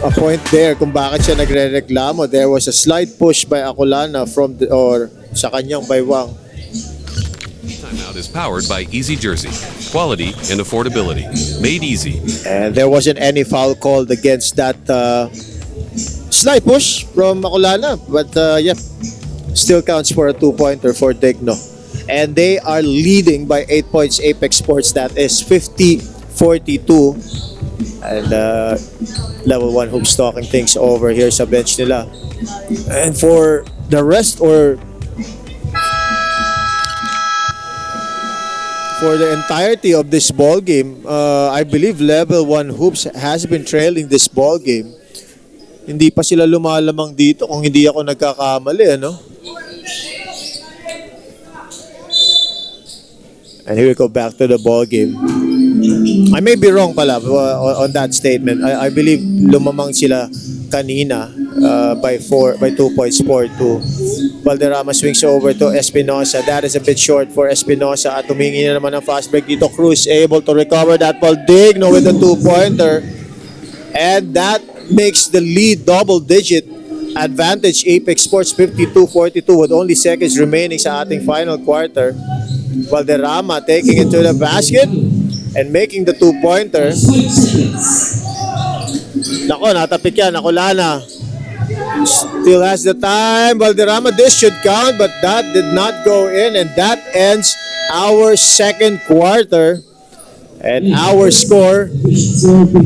a point there kung bakit siya nagre-reklamo. There was a slight push by Acolana sa kanyang baywang. Timeout is powered by Easy Jersey. Quality and affordability. Made easy. And there wasn't any foul called against that slight push from Acolana. But still counts for a 2-pointer for Digno. And they are leading by 8 points. Apex Sports, that is 50-42. And level 1 hoops talking things over here sa bench nila. And for the rest, or for the entirety of this ball game, I believe level 1 hoops has been trailing this ball game. Hindi pa sila lumalamang dito kung hindi ako nagkakamali, ano? And here we go back to the ball game. I may be wrong pala on that statement. I believe lumamang sila kanina by 2 points, 4-2. Valderrama swings over to Espinosa. That is a bit short for Espinosa. At tumingi na naman ng fast break dito. Cruz able to recover that ball. Digno with a 2-pointer. And that makes the lead double-digit advantage. Apex Sports 52-42 with only seconds remaining sa ating final quarter. Valderrama taking it to the basket and making the 2-pointer. Nako, natapik yan. Acolana still has the time. Valderrama, this should count, but that did not go in, and that ends our second quarter. And our score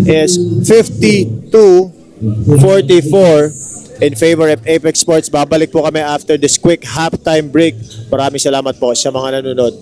is 52-44 in favor of Apex Sports. Babalik po kami after this quick halftime break. Maraming salamat po sa mga nanonood.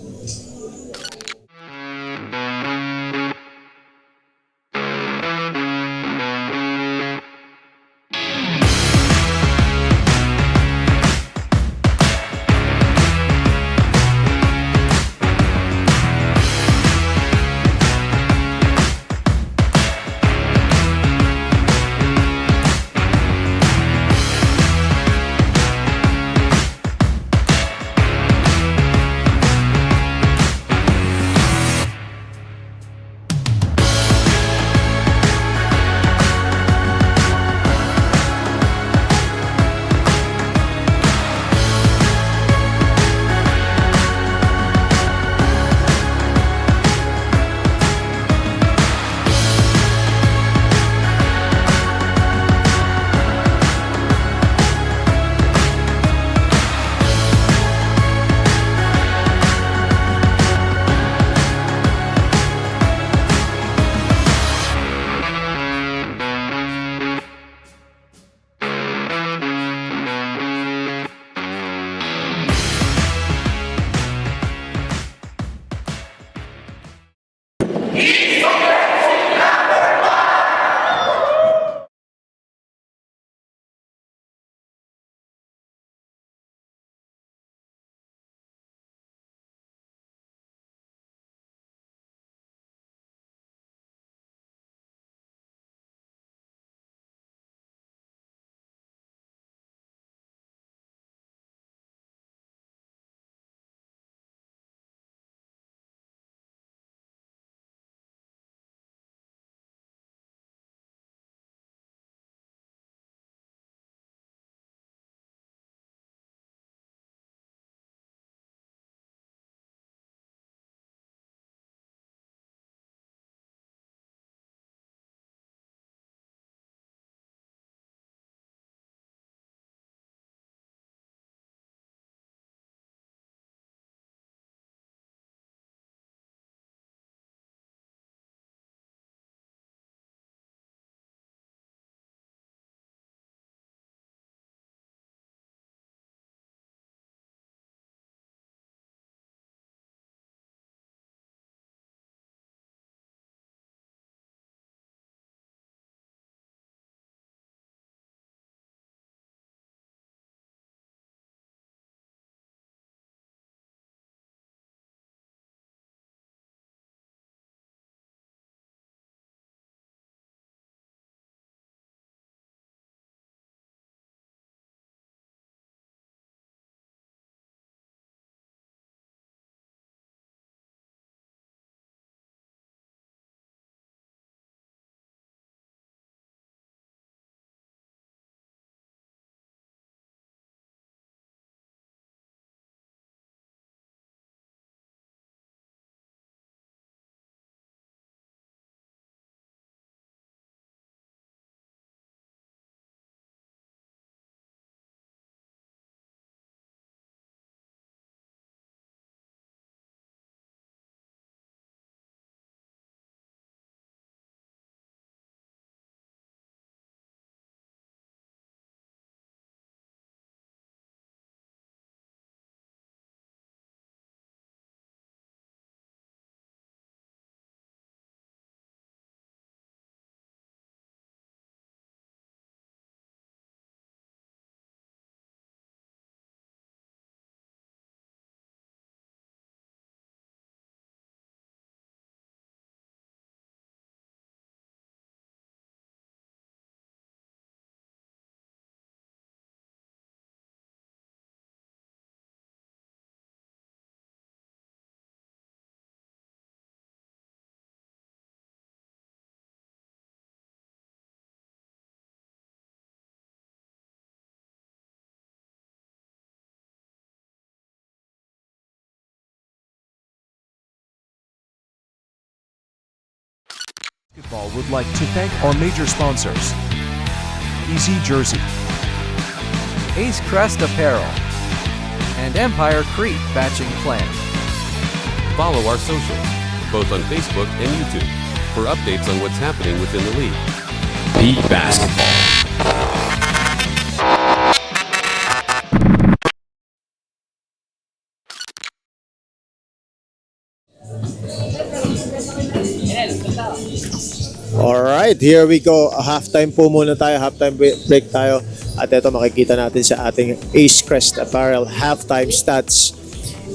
Basketball would like to thank our major sponsors. Easy Jersey, Ace Crest Apparel, and Empire Crete Batching Plant. Follow our socials, both on Facebook and YouTube, for updates on what's happening within the league. Peak Basketball. Alright, here we go. Halftime po muna tayo. Halftime break tayo. At ito makikita natin sa ating Ace Crest Apparel halftime stats.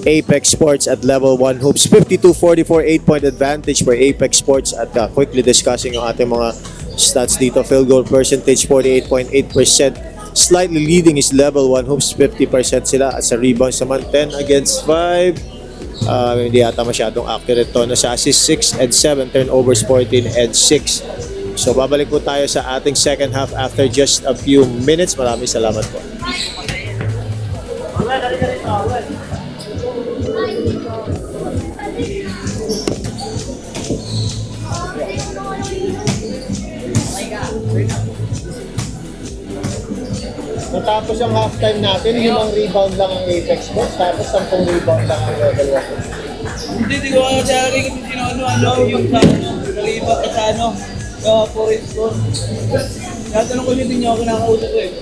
Apex Sports at level 1 hoops. 52-44, 8-point advantage for Apex Sports. At quickly discussing yung ating mga stats dito. Field goal percentage, 48.8%. Slightly leading is level 1 hoops, 50% sila. At sa rebounds naman, 10 against 5. Hindi yata masyadong accurate to. Nasa assist 6 and 7, turnovers 14 and 6. So babalik po tayo sa ating second half after just a few minutes. Maraming salamat po. Natapos ang halftime natin, 5 rebound lang ang Apex Sports, tapos 10 rebound lang ang level 1. Hindi ko kasi ari kung sino-ano yung sa kaliba sa sa forest ko. Tatanong ko din niyo ako kinakausap ko eh.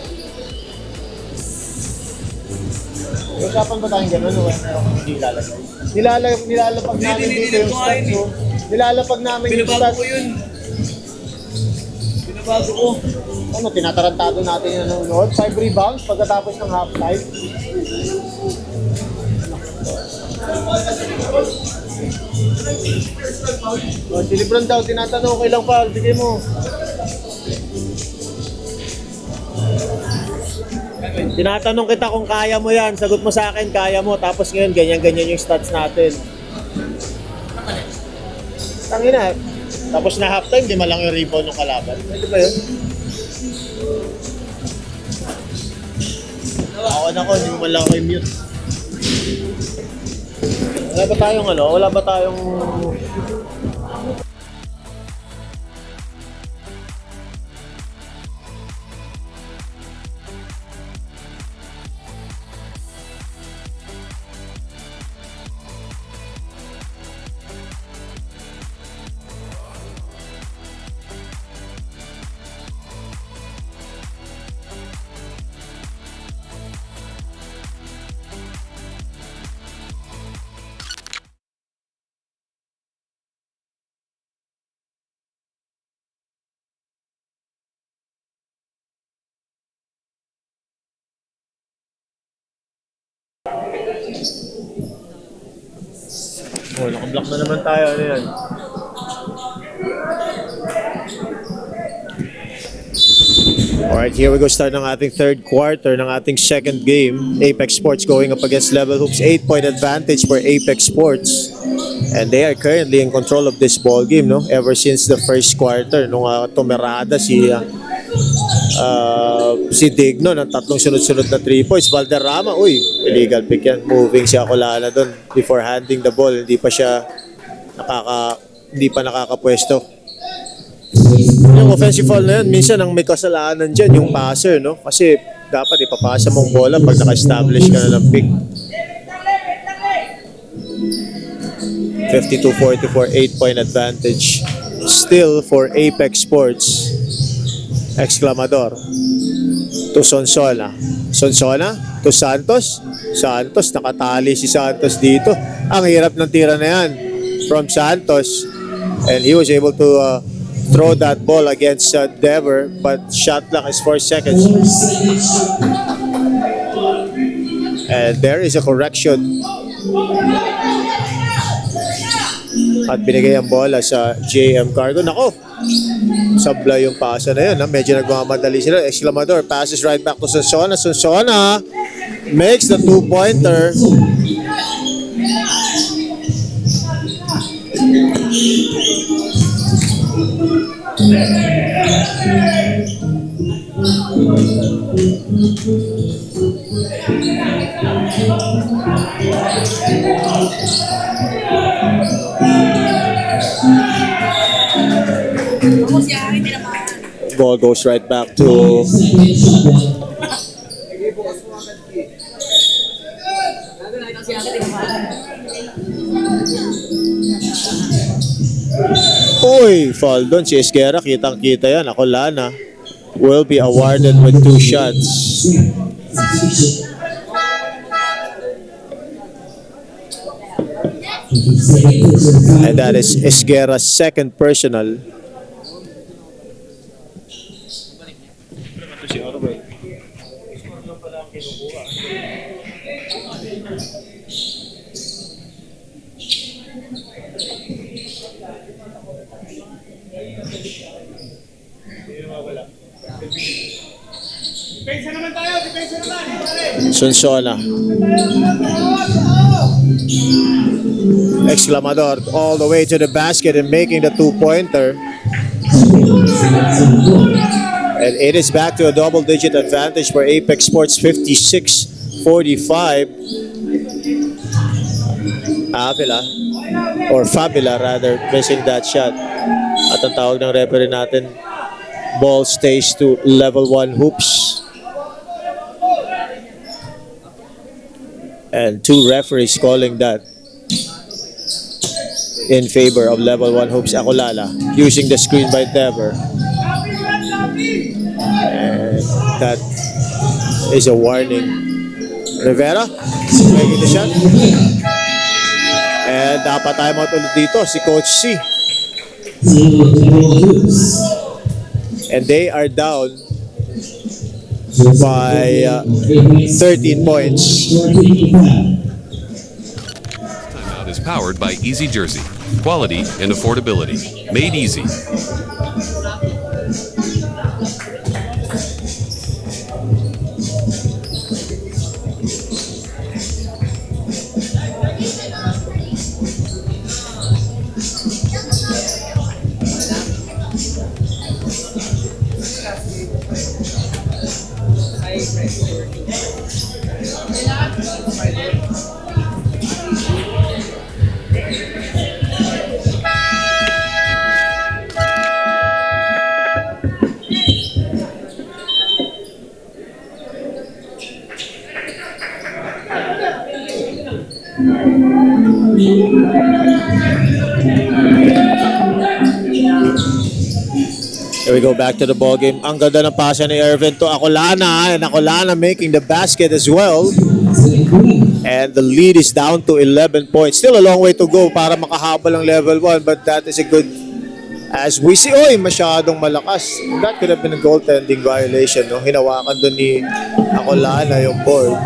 Usapan ba tayong gano'n o hindi ilalagay? Nilalapag namin dito yung stats mo. Nilalapag namin yung Binabago stats. ko yun. Binabago ko. Ano, tinatarantado natin yung nanonood. 5 rebounds pagkatapos ng halftime. O, si Lebron daw, tinatanong kailang foul. Bigay mo. Tinatanong kita kung kaya mo yan. Sagot mo sa akin, kaya mo. Tapos ngayon, ganyan-ganyan yung stats natin. Tangina. Tapos na halftime, di malang yung rebound ng kalaban. Pwede ba yun? Ako na ko, hindi mo man lang ako i-mute. Wala ba tayong ano? Wala ba tayong... Oh, naka-block na naman tayo. Ano yan? Alright, here we go. Start ng ating third quarter ng ating second game. Apex Sports going up against Level Hoops. 8-point advantage for Apex Sports. And they are currently in control of this ball game, no? Ever since the first quarter, nung tumerada si Digno ng 3 sunod-sunod na 3 points. Valderrama, uy, illegal pick yan. Moving si Acolana doon before handing the ball. Hindi pa nakakapwesto. Yung offensive foul na yun, minsan ang may kasalanan dyan, yung passer, no? Kasi dapat ipapasa mong bola pag naka-establish ka na ng pick. 52-44, 8-point advantage. Still for Apex Sports. Exclamador. To Sonsona. Sonsona? To Santos? Santos, nakatali si Santos dito. Ang hirap ng tira na yan from Santos. And he was able to throw that ball against Dever, but shot clock is 4 seconds. And there is a correction. At binigay ang bola sa JM Cargo. Nako, sabla yung pasa na yun. Medyo nagmamadali sila. Exclamador, passes right back to Sonsona. Sonsona makes the 2-pointer. Ball goes right back to Uy, foul doon si Esguerra. Kitang-kita yan. Acolana will be awarded with 2 shots. And that is Esguerra's second personal. Sonsona. Exclamador all the way to the basket and making the 2-pointer. And it is back to a double-digit advantage for Apex Sports, 56-45. Avila, or Fabila rather, missing that shot. At ang tawag ng referee natin, ball stays to level 1 hoops. And 2 referees calling that in favor of level 1 hoops. Acolala using the screen by Dever. And that is a warning. Rivera making the shot. And dapat timeout ulit dito si Coach C. And they are down by 13 points. Timeout is powered by Easy Jersey. Quality and affordability. Made easy. Here we go back to the ball game. Ang ganda ng pasa ni Irvin to Acolana, and Acolana making the basket as well. And the lead is down to 11 points. Still a long way to go para makahabol ng level 1, but that is a good, as we see, masyadong malakas. That could have been a goaltending violation, no? Hinawakan doon ni Acolana yung board.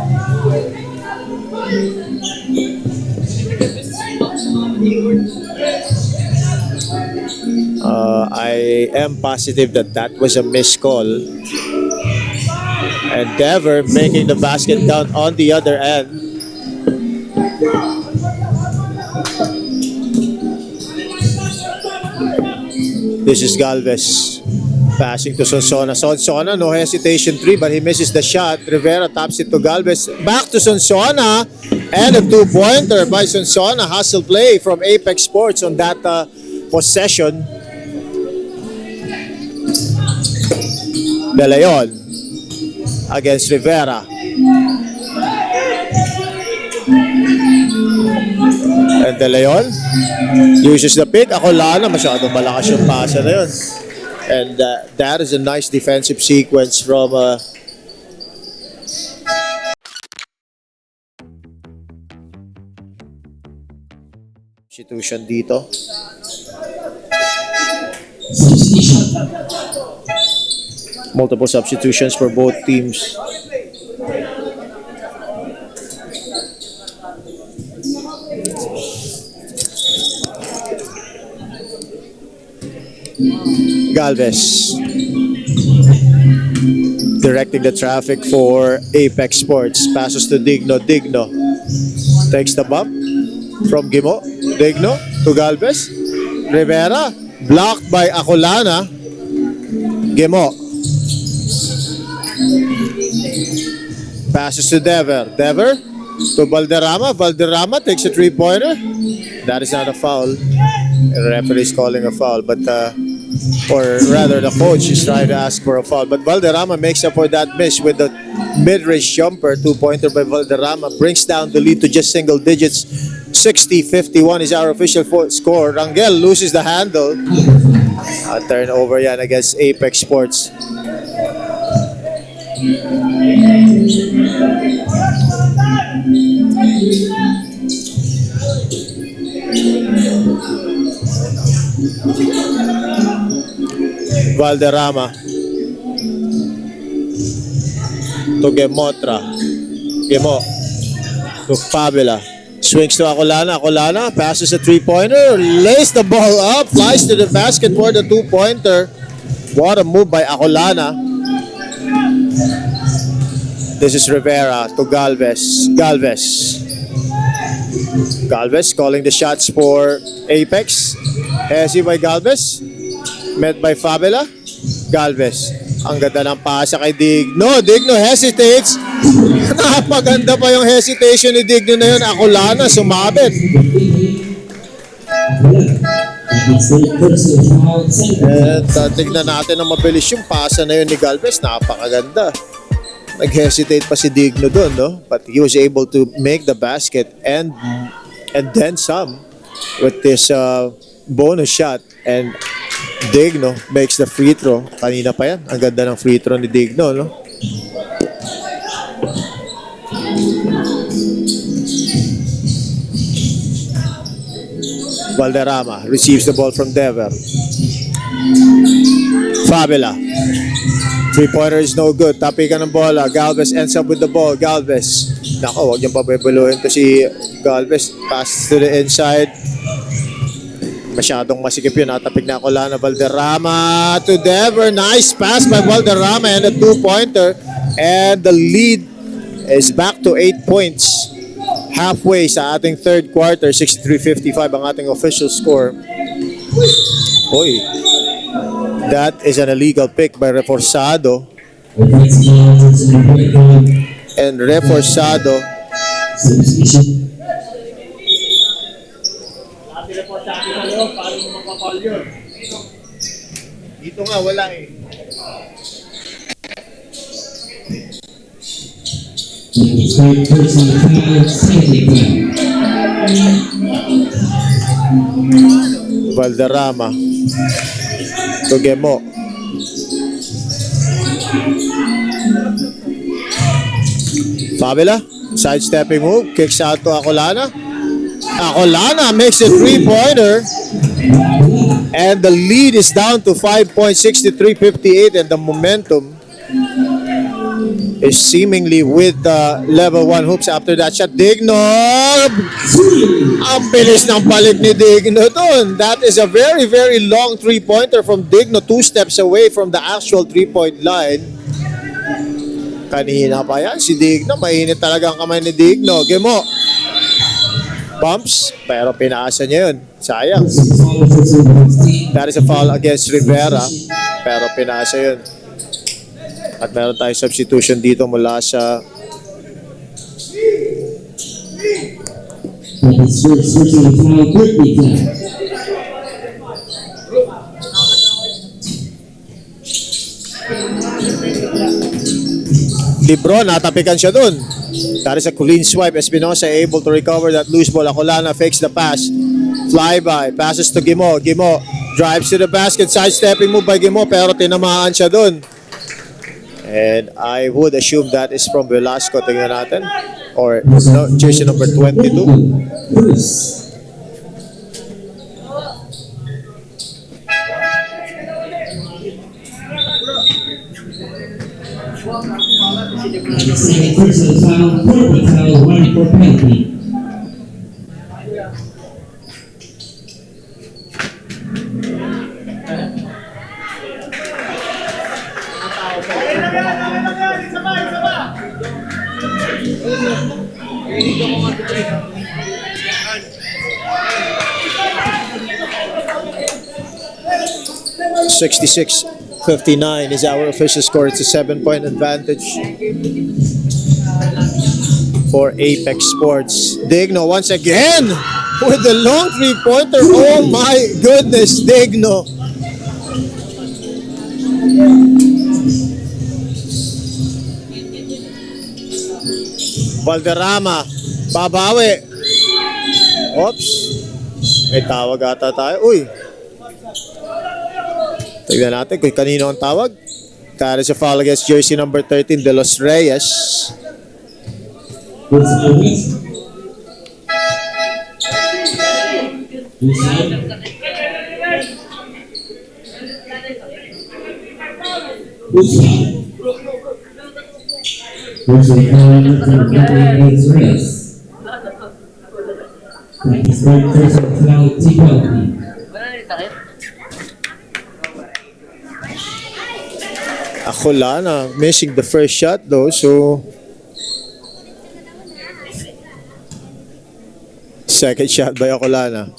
I am positive that that was a missed call. And Dever making the basket count on the other end. This is Galvez passing to Sonsona. Sonsona, no hesitation 3, but he misses the shot. Rivera taps it to Galvez. Back to Sonsona. And a 2-pointer by Sonsona. Hustle play from Apex Sports on that possession. De Leon against Rivera. And De Leon uses the pick. Acolana, masyadong malakas yung pasa na yun. And that is a nice defensive sequence from substitution dito. Multiple substitutions for both teams. Galvez directing the traffic for Apex Sports. Passes to Digno. Digno takes the bump from Gimo. Digno to Galvez. Rivera blocked by Acolana. Gimo passes to Dever. Dever to Valderrama. Valderrama takes a 3-pointer. That is not a foul. The referee is calling a foul, but or rather the coach is trying to ask for a foul. But Valderrama makes up for that miss with the mid-range jumper. 2-pointer by Valderrama brings down the lead to just single digits. 60-51 is our official score. Rangel loses the handle. A turnover yan against Apex Sports. Valderrama to Gemotra. Gemo to Fabula. Swings to Acolana. Acolana passes a 3-pointer. Lays the ball up. Flies to the basket for the 2-pointer. What a move by Acolana. This is Rivera to Galvez. Galvez calling the shots for Apex. Hesi by Galvez. Met by Fabula. Galvez. Ang ganda ng pasa kay Digno. Digno hesitates. Napaganda pa yung hesitation ni Digno na yun. Acolana sumabit. At tignan natin ang mabilis yung pasa na yun ni Galvez. Napakaganda. Nag-hesitate pa si Digno doon, no? But he was able to make the basket and then some with this bonus shot. And Digno makes the free throw. Kanina pa yan. Ang ganda ng free throw ni Digno, no? Valderrama receives the ball from Dever. Fabula. 3-pointer is no good. Tapikan ng bola. Galvez ends up with the ball. Galvez. Nako, huwag niyang pabibiluhin to si Galvez. Pass to the inside. Masyadong masikip yun. Natapig na Acolana. Valderrama to Dever. Nice pass by Valderrama and a 2-pointer. And the lead is back to 8 points. Halfway sa ating third quarter. 63-55 ang ating official score. Oy. That is an illegal pick by Reforzado. And Reforzado dito nga wala eh. Valderrama to Gemo. Fabula, sidestepping move, kicks out to Acolana. Acolana makes a 3-pointer. And the lead is down to 5 points, 63-58, and the momentum is seemingly with level 1 hoops after that shot. Digno! Ang bilis ng balik ni Digno dun. That is a very, very long 3-pointer from Digno, 2 steps away from the actual 3-point line. Kanina pa yan, si Digno. Mainit talaga ang kamay ni Digno. Gemo. Bumps, pero pinaasa niya yun. Sayang. That is a foul against Rivera, pero pinaasa yun. At meron tayong substitution dito mula sa Libro, natapikan siya dun. That is a clean swipe. Espinosa able to recover that loose ball. Acolana fakes the pass. Flyby. Passes to Gimo. Gimo drives to the basket. Sidestepping move by Gimo, pero tinamaan siya dun. And I would assume that is from Velasco. Tingnan natin. Or no, jersey number 22. Second personal foul, fourth foul, 1 for penalty. $66-59 is our official score. It's a 7-point advantage for Apex Sports. Digno once again with the long 3-pointer. Oh my goodness, Digno. Valderrama, babawi. Oops. May tawag ata tayo. Uy. Tignan natin kung kanino ang tawag. That is a foul against jersey number 13, De Los Reyes. Personal west. Inside. Usman. Personal foul number 8 Reyes. That is third personal foul, T-Penalty. Acolana missing the first shot though, so second shot by Acolana.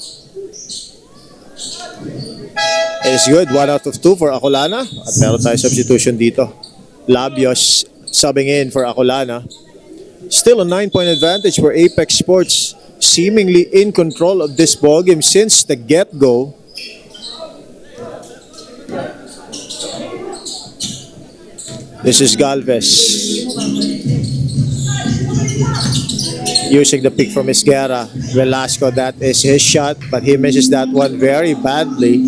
It's good, 1 out of 2 for Acolana. At meron tayo substitution dito. Labios subbing in for Acolana. Still a 9-point advantage for Apex Sports, seemingly in control of this ballgame since the get-go. This is Galvez. Using the pick from Isguera. Velasco, that is his shot, but he misses that one very badly.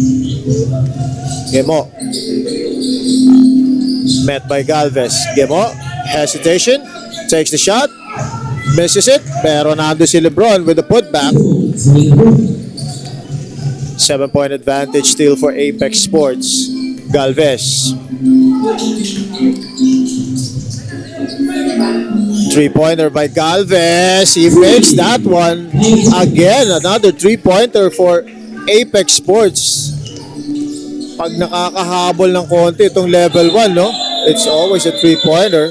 Gemo. Met by Galvez. Gemo, hesitation, takes the shot, misses it, pero nando si Lebron with the putback. 7-point advantage still for Apex Sports. Galvez. 3-pointer by Galvez. He makes that one. Again, another 3-pointer for Apex Sports. Pag nakakahabol ng konti itong level 1, no? It's always a 3-pointer.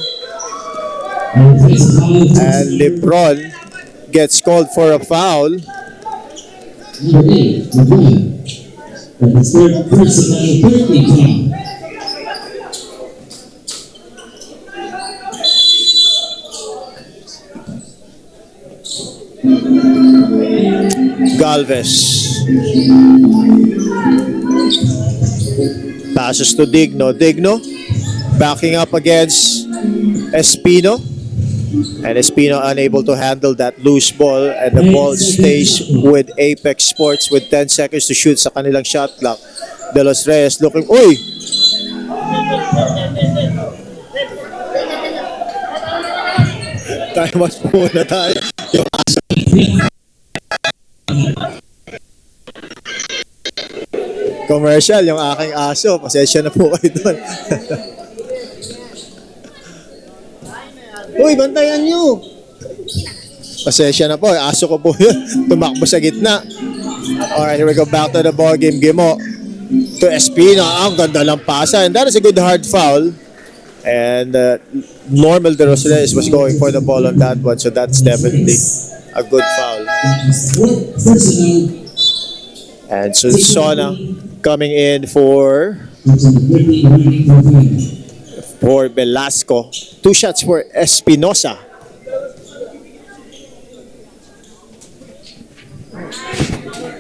And LeBron gets called for a foul. Number 8, LeBron. That is third personal 30 foul. Galvez. Passes to Digno. Digno backing up against Espino. And Espino unable to handle that loose ball, and the ball stays with Apex Sports with 10 seconds to shoot sa kanilang shot clock. De Los Reyes looking, uy! Time out muna tayo. Yung aso. Commercial, yung aking aso. Pasensya na po kayo doon. Uy, bantayan nyo! Pasensya na po, aso ko po yun. Tumakbo sa gitna. Alright, here we go back to the ball game. Gimo to Espino. Ang ganda lang pasa. And that is a good hard foul. And Normal De Los Reyes was going for the ball on that one. So that's definitely a good foul. And Sona coming in for Velasco. 2 shots for Espinosa.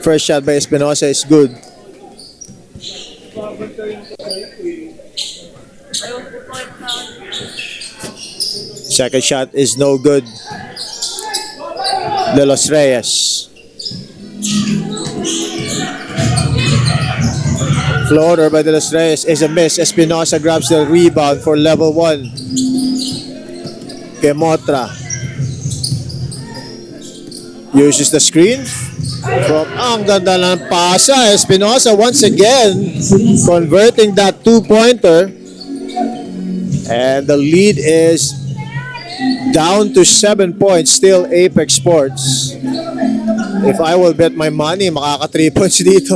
First shot by Espinosa is good. Second shot is no good. De Los Reyes. Floater by De Los Reyes is a miss. Espinosa grabs the rebound for level 1. Kemotra uses the screen from ang ganda ng pasa. Espinosa once again converting that 2-pointer, and the lead is down to 7 points. Still Apex Sports. If I will bet my money, makaka 3 points dito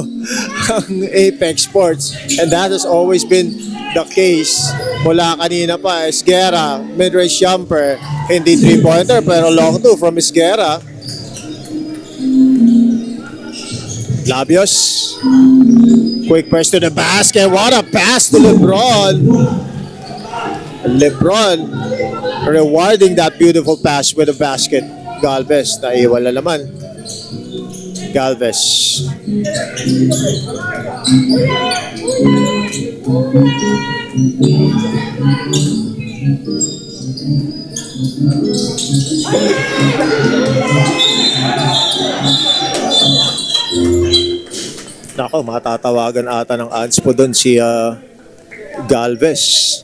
ang Apex Sports. And that has always been the case. Mula kanina pa, Esguera, mid-range jumper, hindi 3-pointer, pero long 2 from Esguera. Labios. Quick press to the basket. What a pass to LeBron. LeBron rewarding that beautiful pass with a basket. Galvez, naiwan na naman. Galvez. Nako, matatawagan ata ng Anspo doon si Galvez.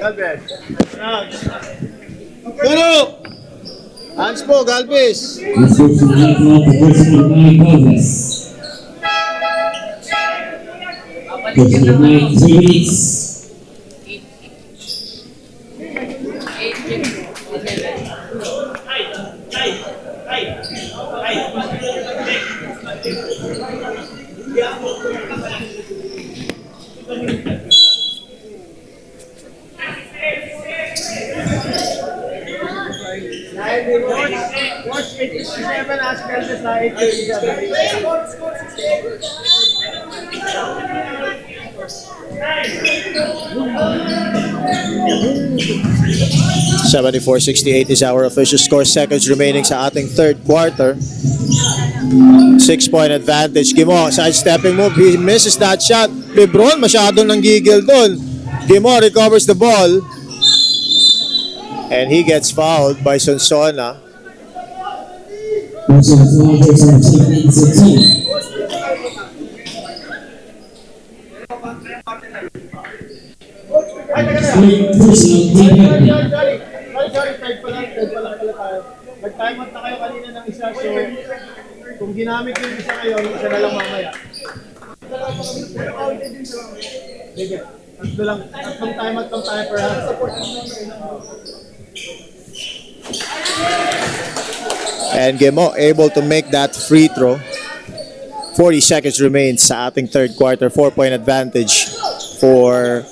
Galvez. Guru! Anspo, Galvez. Let's go to the line for the personal line Galvez. Go to the line, 3 minutes. $74-68 is our official score. Seconds remaining sa ating third quarter. 6-point advantage. Gimo, sidestepping move. He misses that shot. Lebron masyadong nanggigil doon. Gimo recovers the ball. And he gets fouled by Sonsona. Also, foul personal 7 minutes of time. Personal team captain. Sorry, third pa lang tayo. Nag-time out na kayo kanina ng isa, so kung ginamit yung isa ngayon, isa na lang mamaya. Sige, tatlong time out lang tayo per half. And Gemo able to make that free throw. 40 seconds remains sa ating third quarter. 4-point advantage for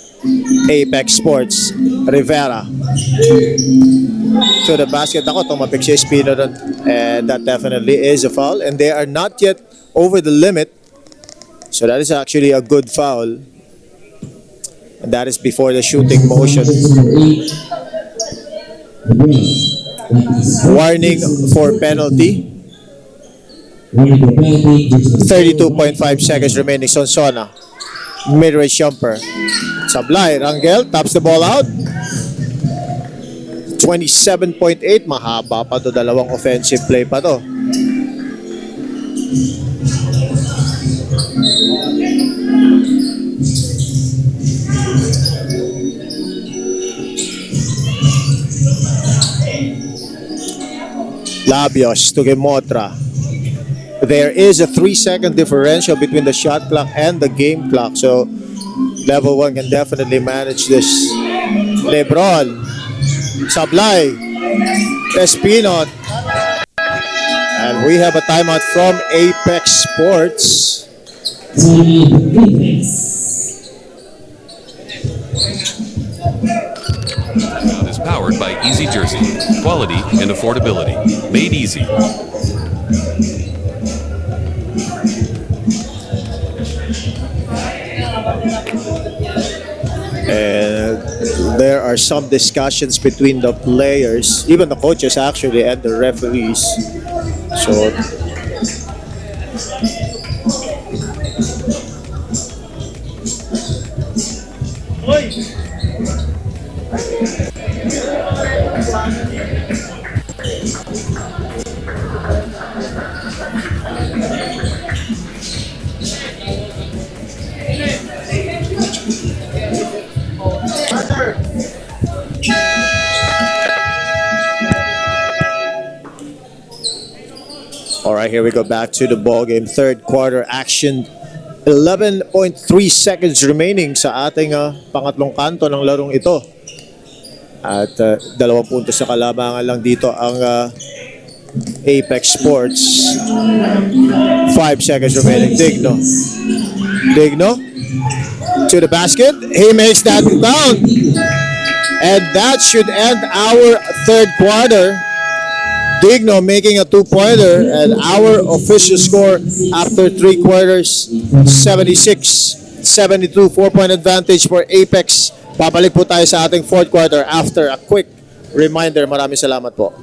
Apex Sports. Rivera to the basket. Ako, tumapik si Espino doon. And that definitely is a foul. And they are not yet over the limit. So that is actually a good foul. And that is before the shooting motion. Warning for penalty. 32.5 seconds remaining. Sonsona. Mid-range jumper. Sablay, Rangel taps the ball out. 27.8, mahaba pa to, dalawang offensive play pa to. Labios to Gemotra. There is a 3-second differential between the shot clock and the game clock, so level 1 can definitely manage this. Lebron, Sablay, Espino, and we have a timeout from Apex Sports. Timeout is powered by Easy Jersey. Quality and affordability. Made easy. And there are some discussions between the players, even the coaches actually, and the referees. So all right, here we go back to the ball game. Third quarter action. 11.3 seconds remaining sa ating pangatlong kanto ng larong ito. At 2 puntos sa kalamangan lang dito ang Apex Sports. 5 seconds remaining. Digno to the basket. He makes that down. And that should end our third quarter. Digno making a 2-pointer, and our official score after 3 quarters, 76-72, 4-point advantage for Apex. Babalik po tayo sa ating fourth quarter after a quick reminder. Maraming salamat po.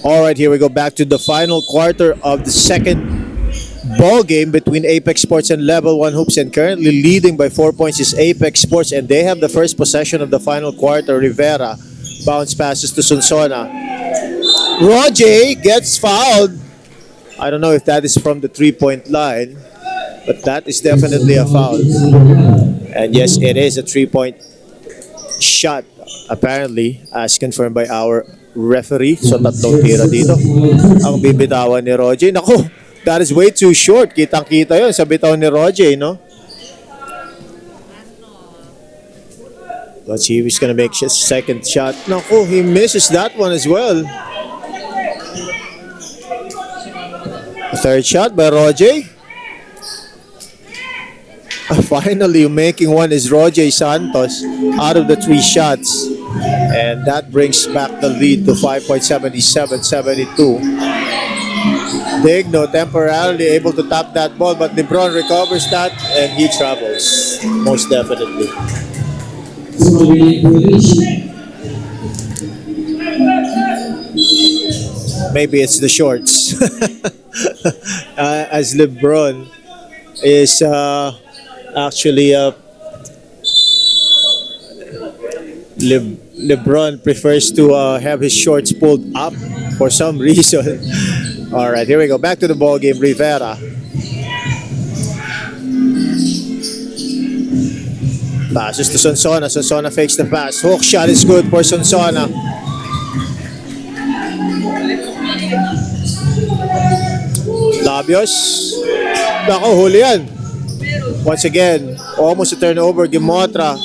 All right, here we go back to the final quarter of the second ball game between Apex Sports and Level 1 Hoops, and currently leading by 4 points is Apex Sports, and they have the first possession of the final quarter. Rivera bounce passes to Sonsona. Roger gets fouled. I don't know if that is from the three-point line, but that is definitely a foul. And yes, it is a three-point shot, apparently, as confirmed by our referee. So tatlong tira dito ang bibitawan ni Roger. Naku, that is way too short. Kitang-kita yun sa bitaw ni Roger, no? Let's see if he's gonna make his second shot. Naku, he misses that one as well. A third shot by Roger. Finally, making one is Roger Santos out of the 3 shots. And that brings back the lead to 5.77-72. Digno temporarily able to tap that ball, but LeBron recovers that and he travels. Most definitely. Maybe it's the shorts. As LeBron is actually LeBron prefers to have his shorts pulled up for some reason. All right, here we go. Back to the ball game. Rivera. Passes to Sonsona. Sonsona fakes the pass. Hook shot is good for Sonsona. Labios. Nako, huli yan. Once again, almost a turnover. Gimotra.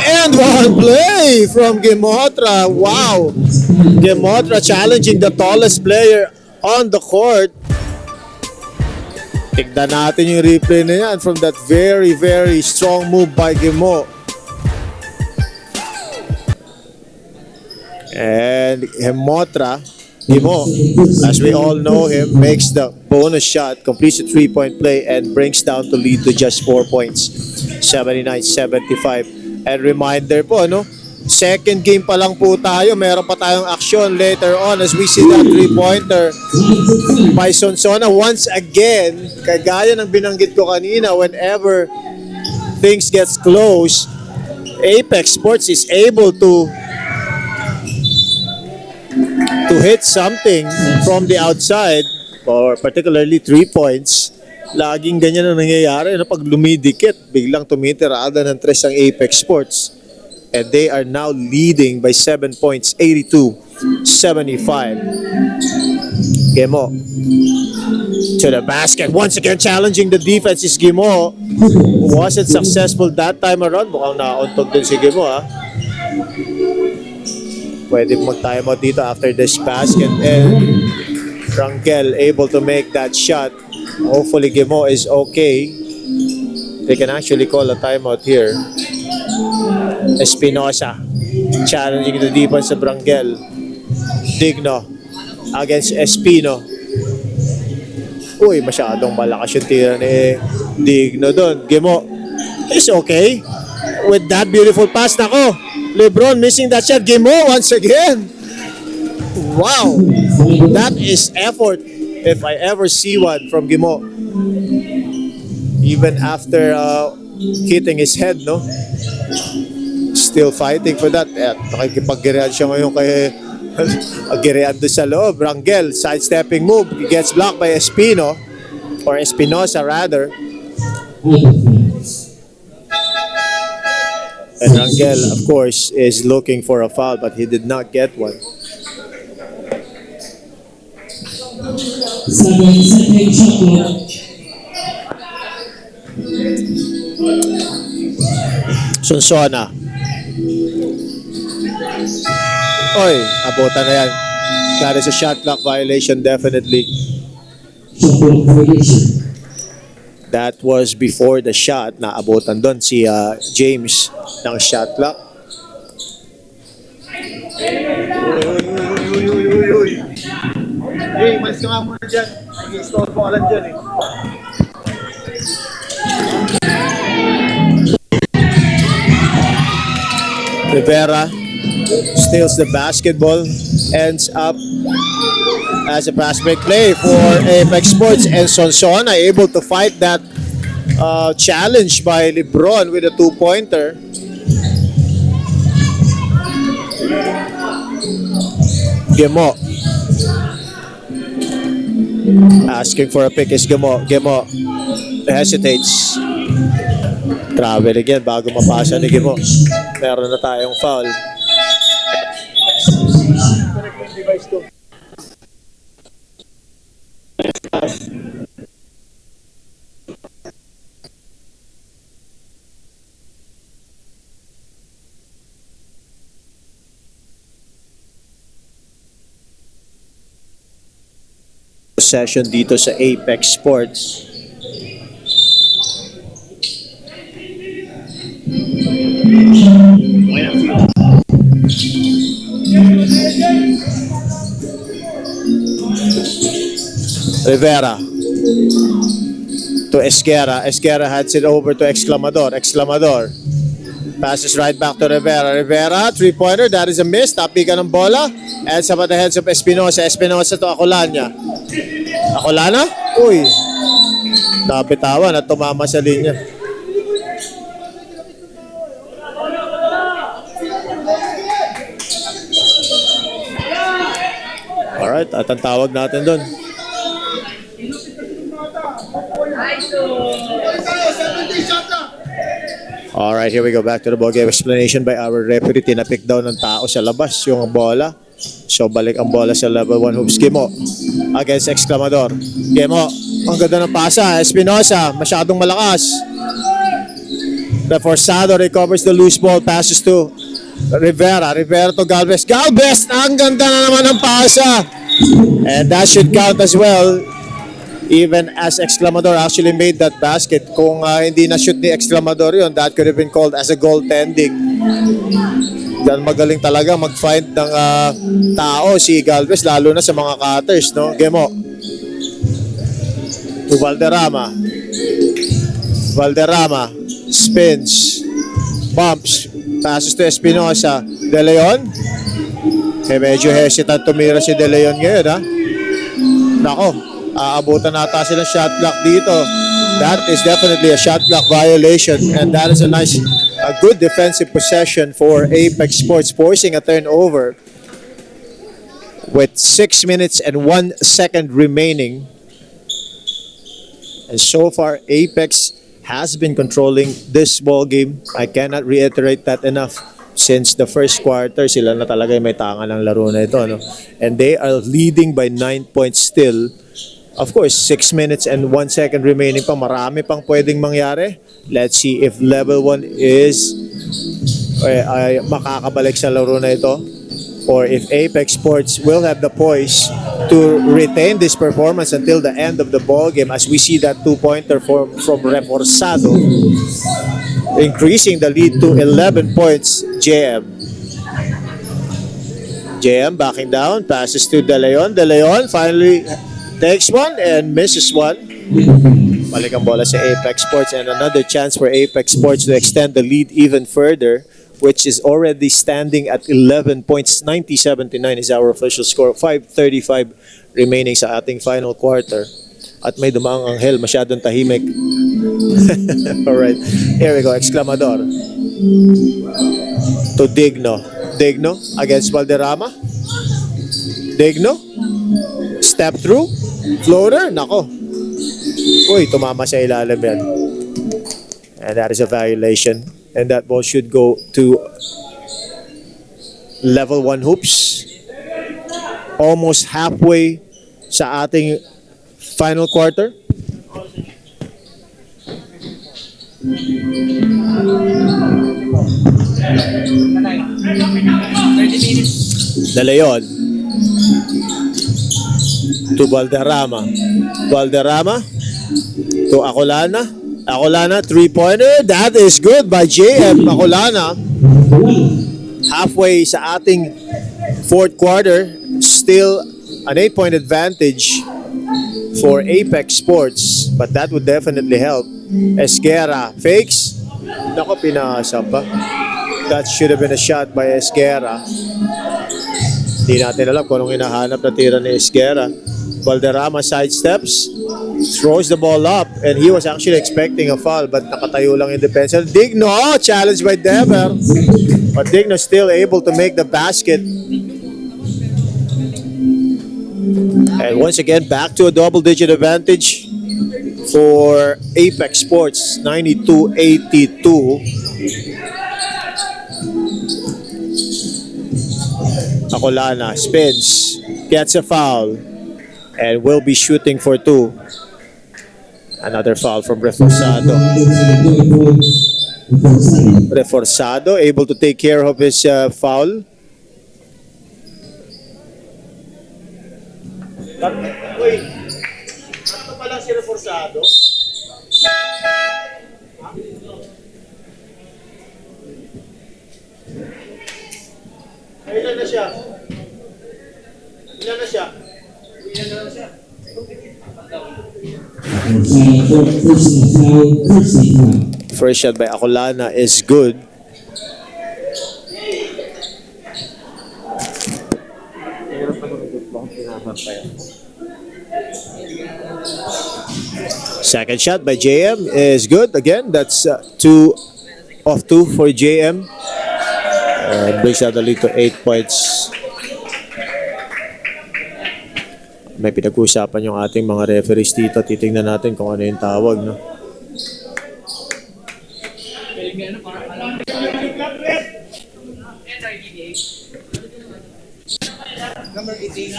And one play from Gimotra. Wow. Gimotra challenging the tallest player on the court. Tignan natin yung replay na yan from that very, very strong move by Gimo. And Gimo, as we all know him, makes the bonus shot, completes a 3-point play, and brings down the lead to just 4 points. 79-75. And reminder po, no? Second game pa lang po tayo. Meron pa tayong action later on as we see that 3-pointer by Sonsona. Once again, kagaya ng binanggit ko kanina, whenever things gets close, Apex Sports is able to hit something from the outside, or particularly 3 points. Laging ganyan ang nangyayari na pag lumidikit, biglang tumitirada ng 3 ang Apex Sports. And they are now leading by 7 points, 82-75. Gimo to the basket. Once again, challenging the defense is Gimo. Wasn't successful that time around. Mukhang nauntog din si Gimo, ha? Pwede mag-timeout dito after this basket. And Rangel able to make that shot. Hopefully Gimo is okay. They can actually call a timeout here. Espinosa challenging the defense of Rangel. Digno against Espino. Uy, masyadong malakas yung tira ni Digno doon. Gimo is okay with that beautiful pass. Nako, LeBron missing that shot. Gimo once again. Wow, that is effort if I ever see one from Gimo. Even after hitting his head, no? Still fighting for that. At nakikipag-react siya ngayon kay Agirian doon sa loob. Rangel, sidestepping move. He gets blocked by Espino. Or Espinosa rather. And Rangel, of course, is looking for a foul, but he did not get one. 7-second shot clock. Sonsona. Oy, abutan na yan. That is a shot clock violation, definitely. Shot clock violation. That was before the shot. Naabutan doon si James ng shot clock. Hey, malis ka nga muna dyan. Nag-install mo alam dyan eh. Rivera steals the basketball, ends up as a pass break play for Apex Sports, and Sonsona able to fight that challenge by LeBron with a two-pointer. Gemo. Asking for a pick is Gemo. Gemo hesitates. Travel again bago mapasa ni Gemo. Meron na tayong foul. Session dito sa Apex Sports. Rivera to Esquera. Esquera hands it over to Exclamador. Exclamador passes right back to Rivera. Rivera, three-pointer. That is a miss. Tapikan ng bola. And sa the heads of Espinosa. Espinosa to Acolana. Acolana? Uy. Napitawan at tumama sa linya. Alright, at ang tawag natin doon. Alright, here we go. Back to the ball game. Explanation by our referee. Tinapick daw ng tao sa labas yung bola. So balik ang bola sa level 1 hoops. Gemo against Exclamador. Gemo, ang ganda ng pasa. Espinosa, masyadong malakas. Reforzado recovers the loose ball. Passes to Rivera. Rivera to Galvez. Galvez, ang ganda na naman ng pasa. And that should count as well. Even as Exclamador actually made that basket. Kung hindi na-shoot ni Exclamador yun, that could have been called as a goaltending. Yan, magaling talaga mag-find ng tao si Galvez, lalo na sa mga cutters, no? Gemo. To Valderrama. Valderrama. Spins. Bumps. Passes to Espinosa. De Leon. Medyo hesitant tumira si De Leon ngayon, ha? Nako. Aabutan nata sila shot clock dito. That is definitely a shot clock violation, and that is a good defensive possession for Apex Sports, forcing a turnover with 6 minutes and 1 second remaining. And so far, Apex has been controlling this ball game. I cannot reiterate that enough. Since the first quarter, sila na talaga may tanga ng laro na ito, no? And they are leading by 9 points still. Of course, 6 minutes and 1 second remaining pa. Marami pang pwedeng mangyari. Let's see if level 1 is ay makakabalik sa laro na ito, or if Apex Sports will have the poise to retain this performance until the end of the ball game, as we see that two-pointer from Reforzado, increasing the lead to 11 points. JM backing down, passes to De Leon. De Leon finally takes one and misses one. Balik ang bola sa Apex Sports, and another chance for Apex Sports to extend the lead even further, which is already standing at 11 points. 90-79 is our official score. 5:35 remaining sa ating final quarter. At may dumaang anghel, masyadong tahimik. Alright, here we go. Exclamador to Digno. Digno against Valderrama. Digno. Step through. Floater. Nako. Uy, tumama sa ilalim yan. And that is a violation. And that ball should go to level 1 hoops. Almost halfway sa ating final quarter. De Leon to Valderrama. Valderrama to Acolana. Acolana, 3-pointer. That is good by JM Acolana. Halfway sa ating fourth quarter. Still an 8-point advantage for Apex Sports. But that would definitely help. Esguerra fakes. Nako, pinasa pa. That should have been a shot by Esguerra. Hindi natin alam kung anong hinahanap na tira ni Esguerra. Valderrama sidesteps, throws the ball up, and he was actually expecting a foul, but nakatayo lang in defense. Digno, challenged by Dever. But Digno still able to make the basket. And once again, back to a double-digit advantage for Apex Sports, 92-82. Acolana spins, gets a foul, and will be shooting for 2. Another foul from Reforzado. Reforzado able to take care of his foul. Wait, ano pa lang si Reforzado? Ilan na siya? Ilan na siya? Ilan na siya? First shot by Acolana is good. Second shot by JM is good. Again, that's 2 of 2 for JM. Brings out the lead to 8 points. May pinag-uusapan yung ating mga referees dito. Titingnan natin kung ano yung tawag, no? Number 18.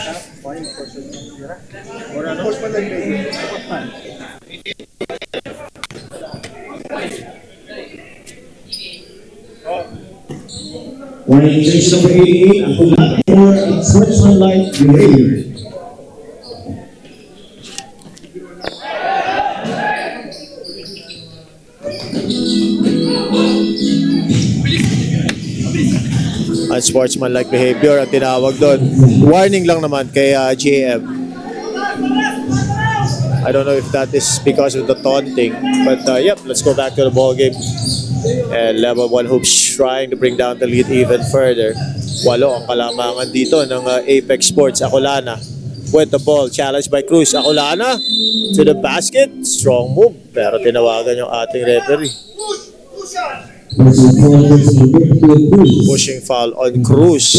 Orientation number 88, Acolana for unsportsmanlike behavior. Unsportsmanlike behavior ang tinawag doon. Warning lang naman kay JM. I don't know if that is because of the taunting, but yep, let's go back to the ball game. And level 1 hoops trying to bring down the lead even further. 8 ang kalamangan dito ng Apex Sports. Acolana with the ball, challenged by Cruz. Acolana to the basket, strong move, pero tinawagan yung ating referee. Pushing foul on Cruz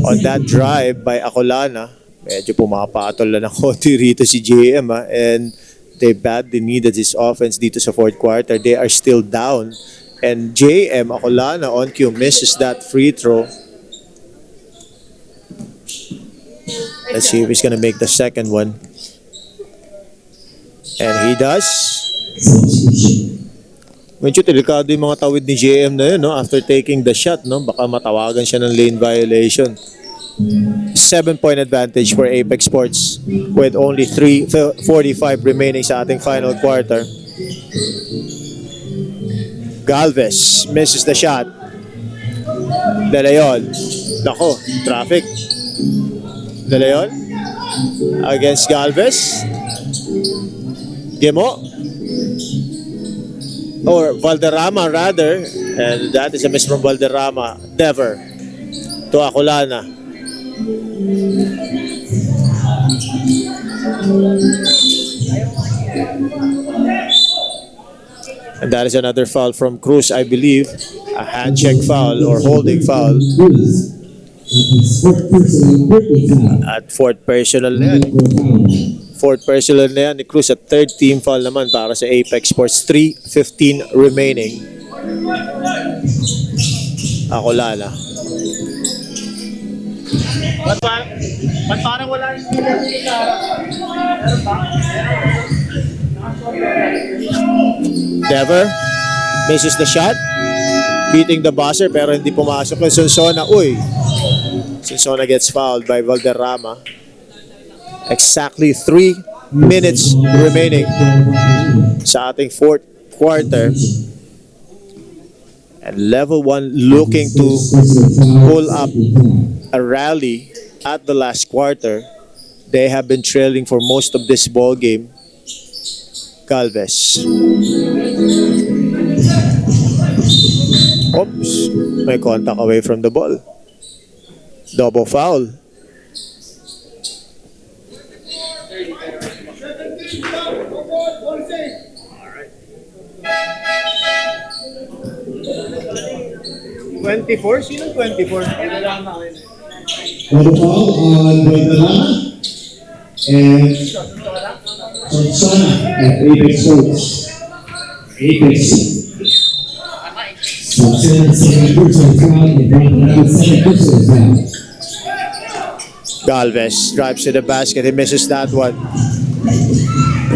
on that drive by Acolana. Medyo pumapatol na ng konti rito si JM, and they badly needed this offense dito sa fourth quarter. They are still down, and JM Acolana on cue misses that free throw. Let's see if he's gonna make the second one, and he does. Medyo delikado yung mga tawid ni JM na yun, no? After taking the shot, no? Baka matawagan siya ng lane violation. 7-point advantage for Apex Sports with only 3:45 remaining sa ating final quarter. Galvez misses the shot. De Leon. Nako, traffic. De Leon against Galvez. Gemo. Or Valderrama rather, and that is a miss from Valderrama. Dever to Acolana. And that is another foul from Cruz, I believe. A hand check foul or holding foul. his fourth personal birthday foul. At fourth personal na yan. Fourth personal na yan ni Cruz at third team foul naman para sa Apex Sports. 3:15 remaining. Acolana. Ba't parang wala yung sila dito sa Dever misses the shot. Beating the buzzer pero hindi pumasok yung Sonsona. Uy! Sonsona gets fouled by Valderrama. Exactly 3 minutes remaining sa ating fourth quarter. And level 1 looking to pull up a rally at the last quarter. They have been trailing for most of this ball game. Galvez. Oops, may contact away from the ball. Double foul. $24? Sino $24? Double foul on Valderrama and Sonsona at Apex Sports. Apex. Second personal foul and Valderrama second personal foul. Galvez drives to the basket. He misses that one.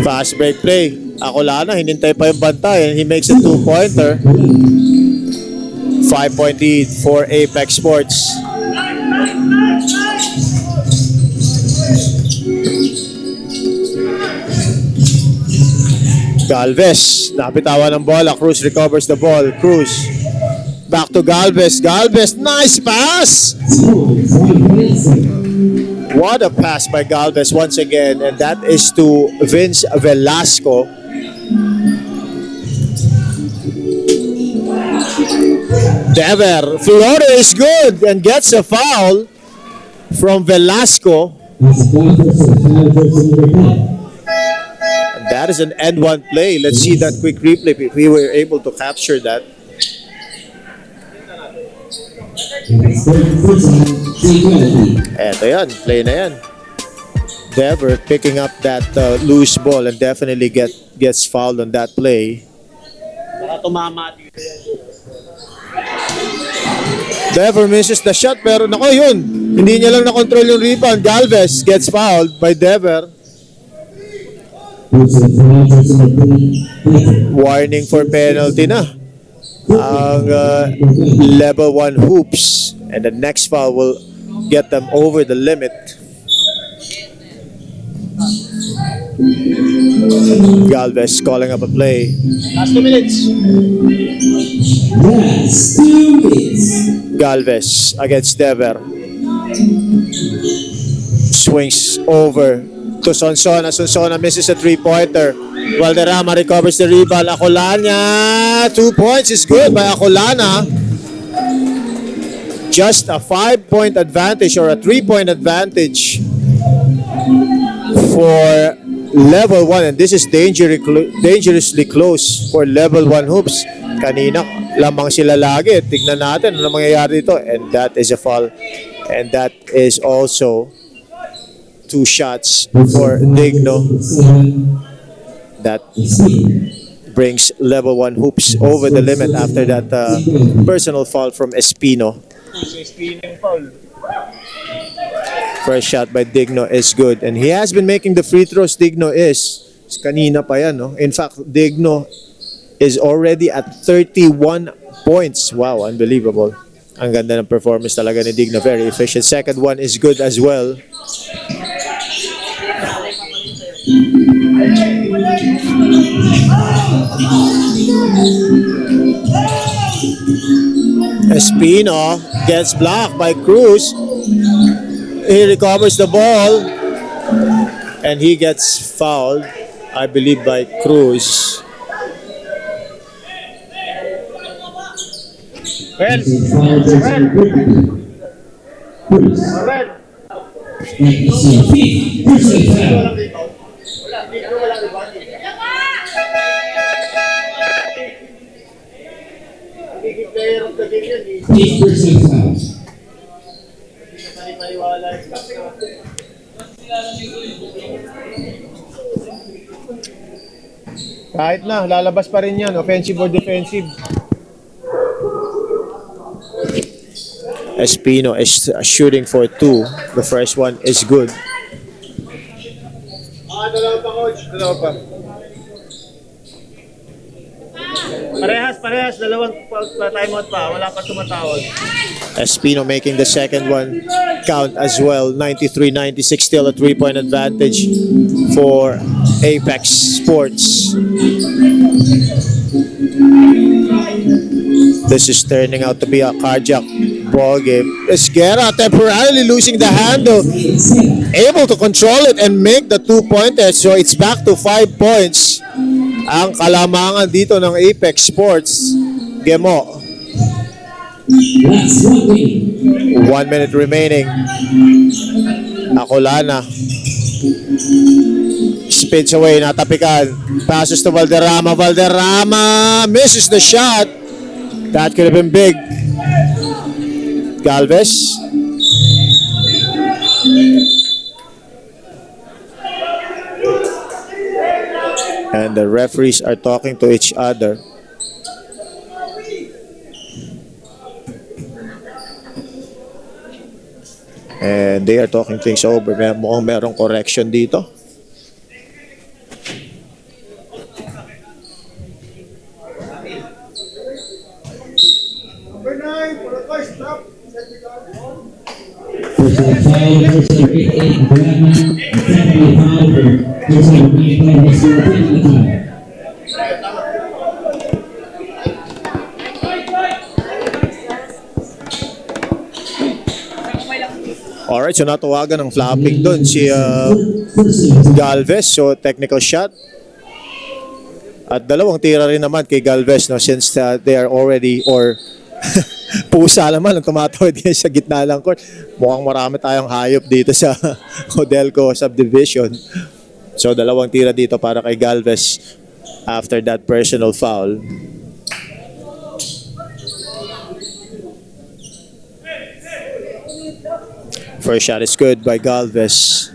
Fast break play. Acolana, hinintay pa yung bantay and he makes a 2-pointer. 5-point lead for Apex Sports. Galvez, napitawan ng bola. Cruz recovers the ball. Cruz, back to Galvez. Galvez, nice pass! What a pass by Galvez once again, and that is to Vince Velasco. Dever, floater is good and gets a foul from Velasco. And that is an end one play. Let's see that quick replay if we were able to capture that. Eto yan, play na yan. Dever picking up that loose ball and definitely gets fouled on that play. Dever misses the shot pero nako yun. Hindi niya lang na-control yung rebound. Galvez gets fouled by Dever. Warning for penalty na ang level 1 hoops, and the next foul will get them over the limit. Galvez calling up a play. Last 2 minutes. Galvez against Dever. Swings over to Sonsona. Sonsona misses a 3-pointer. Valderrama recovers the rebound. Acolana, 2 points is good by Acolana. Just a 5-point advantage or a 3-point advantage for level 1, and this is dangerously close for level 1 hoops. Kanina lamang sila lagi. Tignan natin ano mangyayari dito, and that is a foul, and that is also 2 shots for Digno. That brings level 1 hoops over the limit after that personal foul from Espino. First shot by Digno is good, and he has been making the free throws. Digno is kanina pa yan, no? In fact, Digno is already at 31 points. Wow, unbelievable. Ang ganda ng performance talaga ni Digno. Very efficient. Second one is good as well. Espino gets blocked by Cruz. He recovers the ball and he gets fouled, I believe, by Cruz. Kahit na, lalabas pa rin yan, offensive or defensive. Espino is shooting for 2. The first one is good. Dalawa pa, coach. Dalawa pa. Parehas. Dalawang timeout pa. Wala pa tumatawag. Espino making the second one count as well. 93-96, still a 3-point advantage for Apex Sports. This is turning out to be a cardiac ball game. Esguerra temporarily losing the handle, able to control it and make the 2-pointer. So it's back to 5 points. Ang kalamangan dito ng Apex Sports. Gemo. Last one. 1 minute remaining. Acolana. Spins away, natapikan. Passes to Valderrama. Valderrama misses the shot. That could have been big. Galvez. And the referees are talking to each other. And they are talking things over. Mukhang merong correction dito. Personal foul, personal 88, Brahma, family foul, personal 95, personal 20. Alright, so natawagan ng flapping doon si Galvez. So technical shot. At dalawang tira rin naman kay Galvez, no, since they are already, or pusa naman ang tumatawid ngayon sa gitna ng court. Mukhang marami tayong hayop dito sa Codelco subdivision. So dalawang tira dito para kay Galvez after that personal foul. First shot is good by Galvez.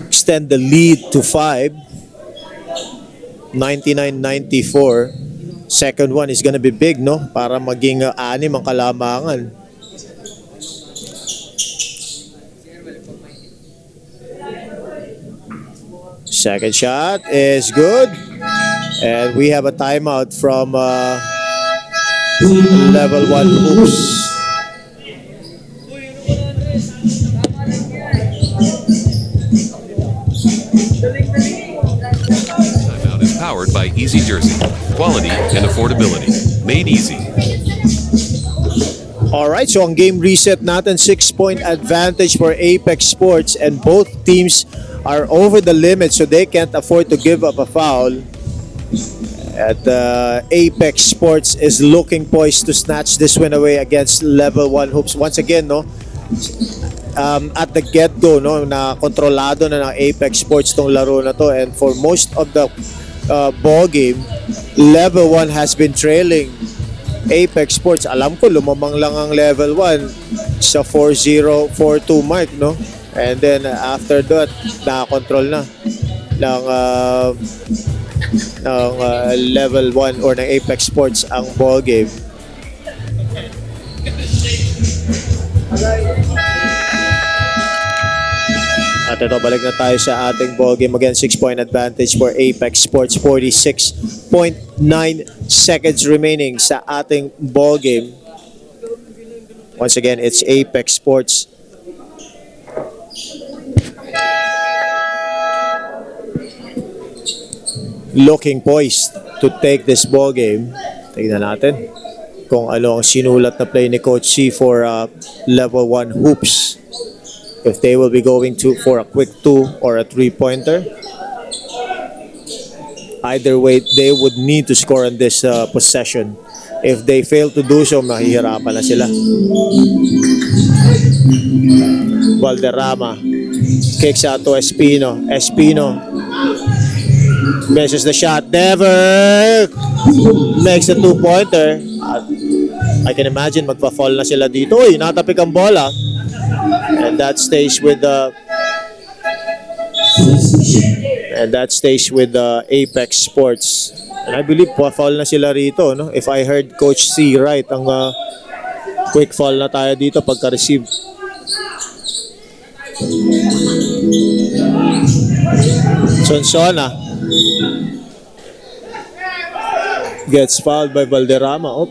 Extend the lead to 5. 99-94. Second one is gonna be big, no? Para maging 6 ang kalamangan. Second shot is good. And we have a timeout from level 1 hoops. Timeout is powered by Easy Jersey. Quality and affordability. Made easy. Alright, so ang game reset natin, 6-point advantage for Apex Sports, and both teams are over the limit so they can't afford to give up a foul. At Apex Sports is looking poised to snatch this win away against level 1 hoops. Once again, no, at the get-go, no, na kontrolado na ng Apex Sports tong laro na to, and for most of the ball game, level 1 has been trailing Apex Sports. Alam ko lumamang lang ang level 1 sa 4-0, 4-2 mark, no? And then after that, nakakontrol na ng level 1 or ng Apex Sports ang ball game. At ito, balik na tayo sa ating ball game. Again, 6-point advantage for Apex Sports. 46.9 seconds remaining sa ating ball game. Once again, it's Apex Sports. Looking poised to take this ball game. Tignan natin kung ano ang sinulat na play ni Coach C for level 1 hoops. If they will be going for a quick 2 or a 3-pointer. Either way, they would need to score on this possession. If they fail to do so, mahihirapan na sila. Valderrama kicks out to Espino. Espino misses the shot. Never makes a 2-pointer. I can imagine magpa-fall na sila dito. Uy, natapik ang bola. And that stays with the Apex Sports. And I believe foul na sila rito, no? If I heard Coach C right, ang quick foul na tayo dito pagka-receive. Sonsona gets fouled by Valderrama. Oh.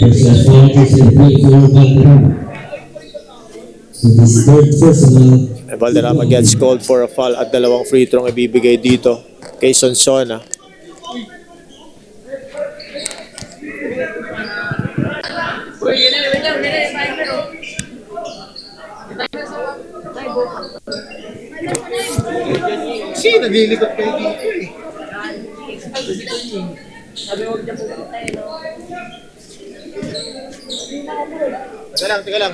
Personal foul is a free for Valderrama. So this third personal. Valderrama gets called for a foul at dalawang free throw ang ibibigay dito kay Sonsona. Naglilikot kayo dito eh. Teka lang.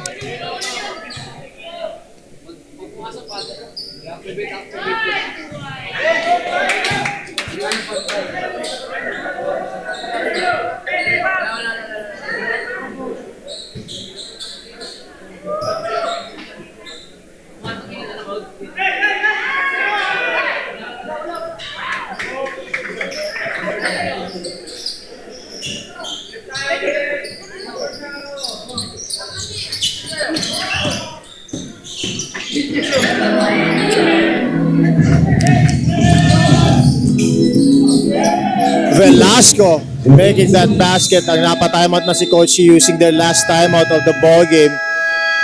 Velasco making that basket. Ang napatimeout na si Coach using their last timeout of the ball game.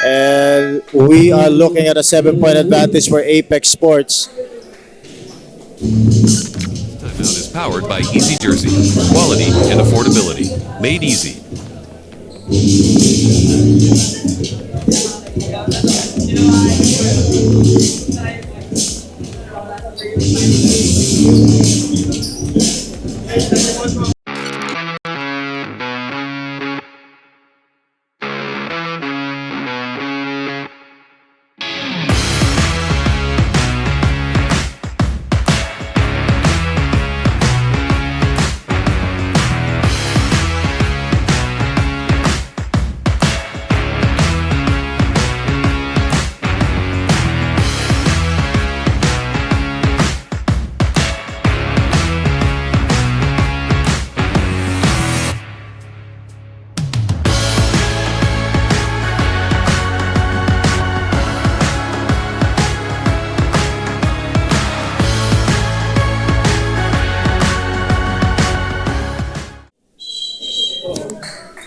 And we are looking at a 7-point advantage for Apex Sports. Timeout is powered by Easy Jersey. Quality and affordability. Made easy.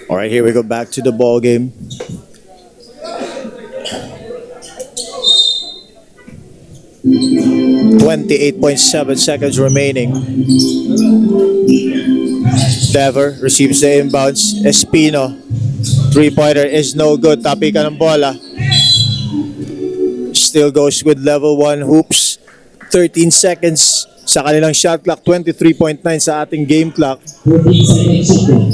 All right, here we go back to the ball game. .7 seconds remaining. Dever receives the inbounds. Espino, three-pointer is no good. Tapi ka ng bola. Still goes with level 1 hoops. 13 seconds sa kanilang shot clock. 23.9 sa ating game clock. 14 seconds shot clock.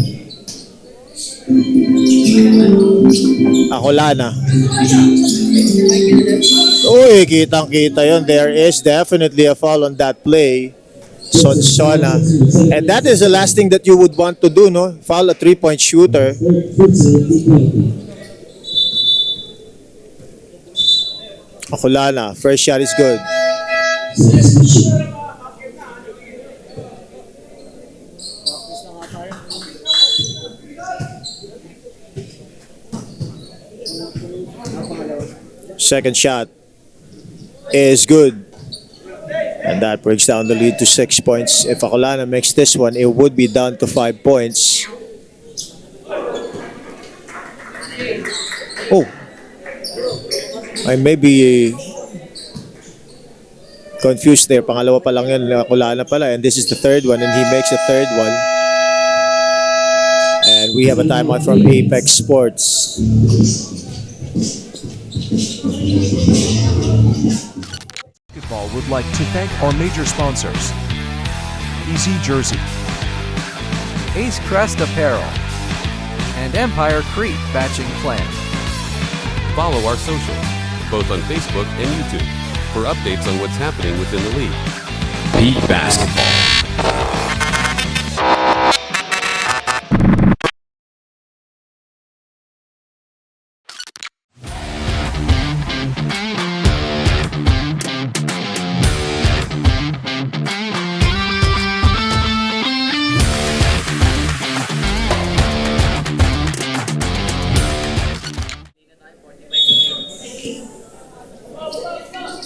Acolana. Uy, kitang-kita yun. There is definitely a foul on that play. Sonsona. And that is the last thing that you would want to do, no? Foul a three-point shooter. Acolana. First shot is good. Second shot is good. And that breaks down the lead to 6 points. If Acolana makes this one, it would be down to 5 points. Oh. I may be confused there. Pangalawa pa lang yan. Acolana pala. And this is the third one. And he makes the third one. And we have a timeout from Apex Sports. Basketball would like to thank our major sponsors: Easy Jersey, Ace Crest Apparel, and Empire Crete Batching Plant. Follow our socials, both on Facebook and YouTube, for updates on what's happening within the league. Peak Basketball.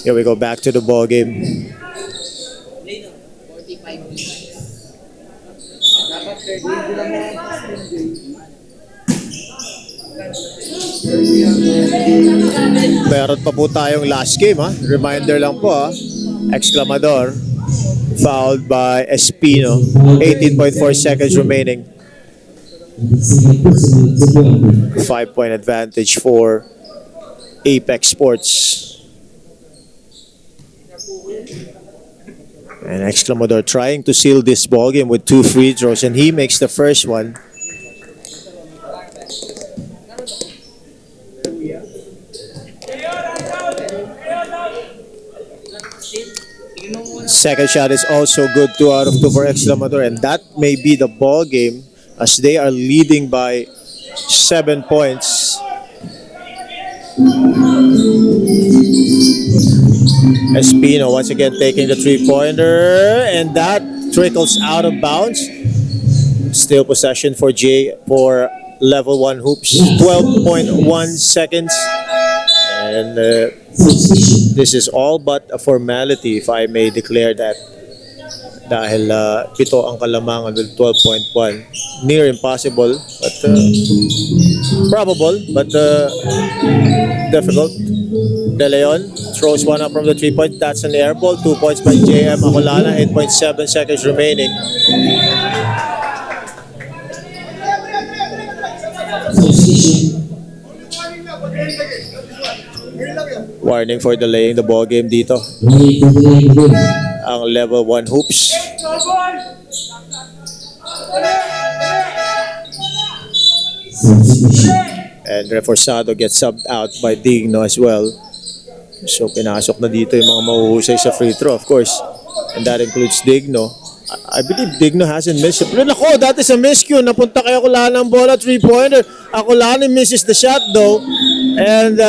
Here we go back to the ball game. Lino, 45 minutes. Dapat 30 lang mo ang 15 days. Meron pa po tayong last game, ha? Reminder lang po, ha? Exclamador. Fouled by Espino. 18.4 seconds remaining. Personal to Bond. 5-point advantage for Apex Sports. And Exclamador trying to seal this ball game with 2 free throws, and he makes the first one. Second shot is also good, 2 out of 2 for Exclamador, and that may be the ball game as they are leading by 7 points. Espino once again taking the 3-pointer, and that trickles out of bounds. Still possession for Level 1 Hoops. 12.1 seconds. And this is all but a formality, if I may declare that. Dahil pito ang kalamangan with 12.1. Near impossible, but probable, but difficult. De Leon throws one up from the 3-point. That's an air ball. 2 points by JM Acolana. 8.7 seconds remaining. Warning for delaying the ball game dito. Ang Level 1 Hoops. And Reforzado gets subbed out by Digno as well. So pinasok na dito yung mga mahuhusay sa free throw, of course. And that includes Digno. I believe Digno hasn't missed it. Pero nako, that is a miscue. Napunta kay Acolana ng bola, 3-pointer. Acolana misses the shot though. And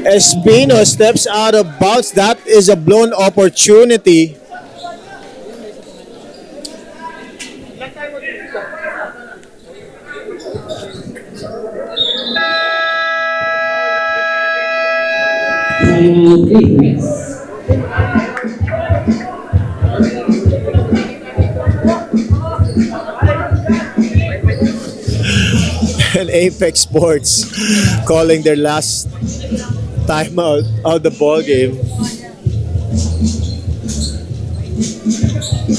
Espino steps out of bounds. That is a blown opportunity. Final Apex. And Apex Sports calling their last timeout of the ball game.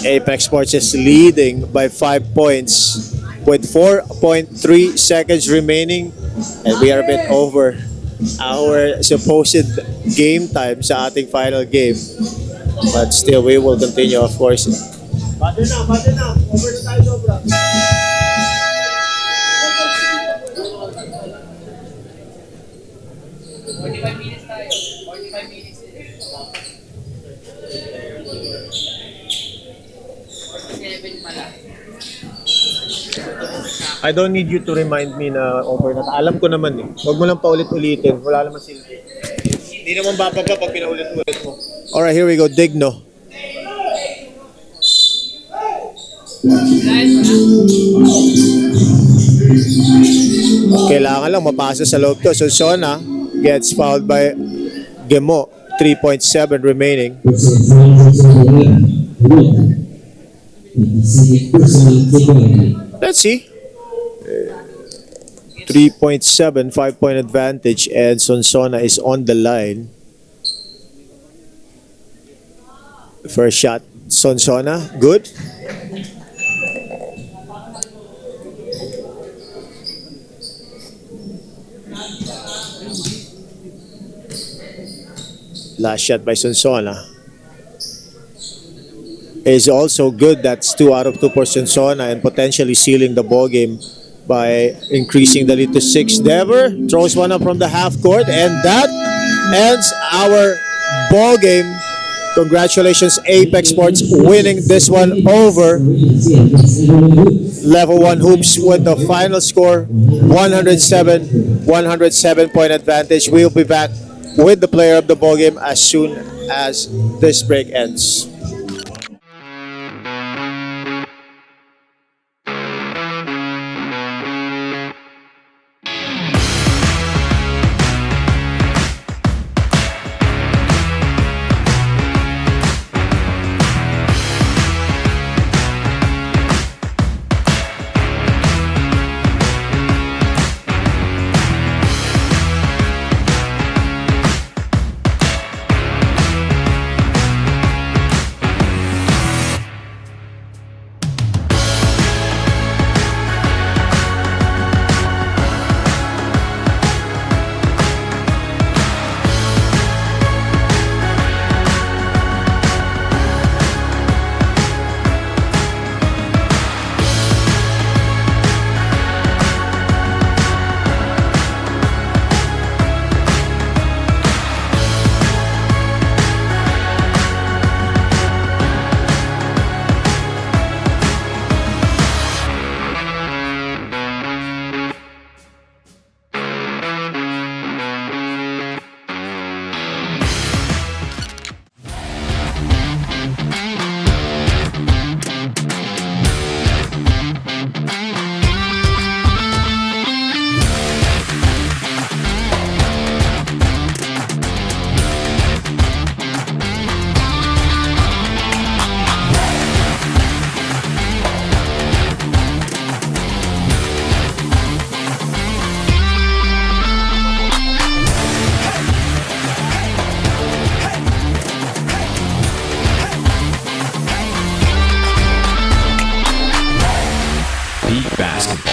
Apex Sports is leading by 5 points with 4.3 seconds remaining, and we are a bit over our supposed game time sa ating final game. But still, we will continue, of course. Bate na. Over na tayo sobra. I don't need you to remind me na over na. Alam ko naman eh. Huwag mo lang paulit-ulitin. Wala naman silbi. Hindi naman bababa pag pinaulit-ulit mo. Alright, here we go. Digno. Kailangan lang mapasa sa loob to. So Sona gets fouled by Gemo. 3.7 remaining. Let's see. 3.7, 5-point advantage, and Sonsona is on the line. First shot, Sonsona, good. Last shot by Sonsona is also good. That's 2 out of 2 for Sonsona and potentially sealing the ball game by increasing the lead to 6. Dever throws one up from the half court, and that ends our ball game. Congratulations, Apex Sports, winning this one over Level 1 Hoops with the final score 107 point advantage. We'll be back with the player of the ball game as soon as this break ends. Peak Basketball.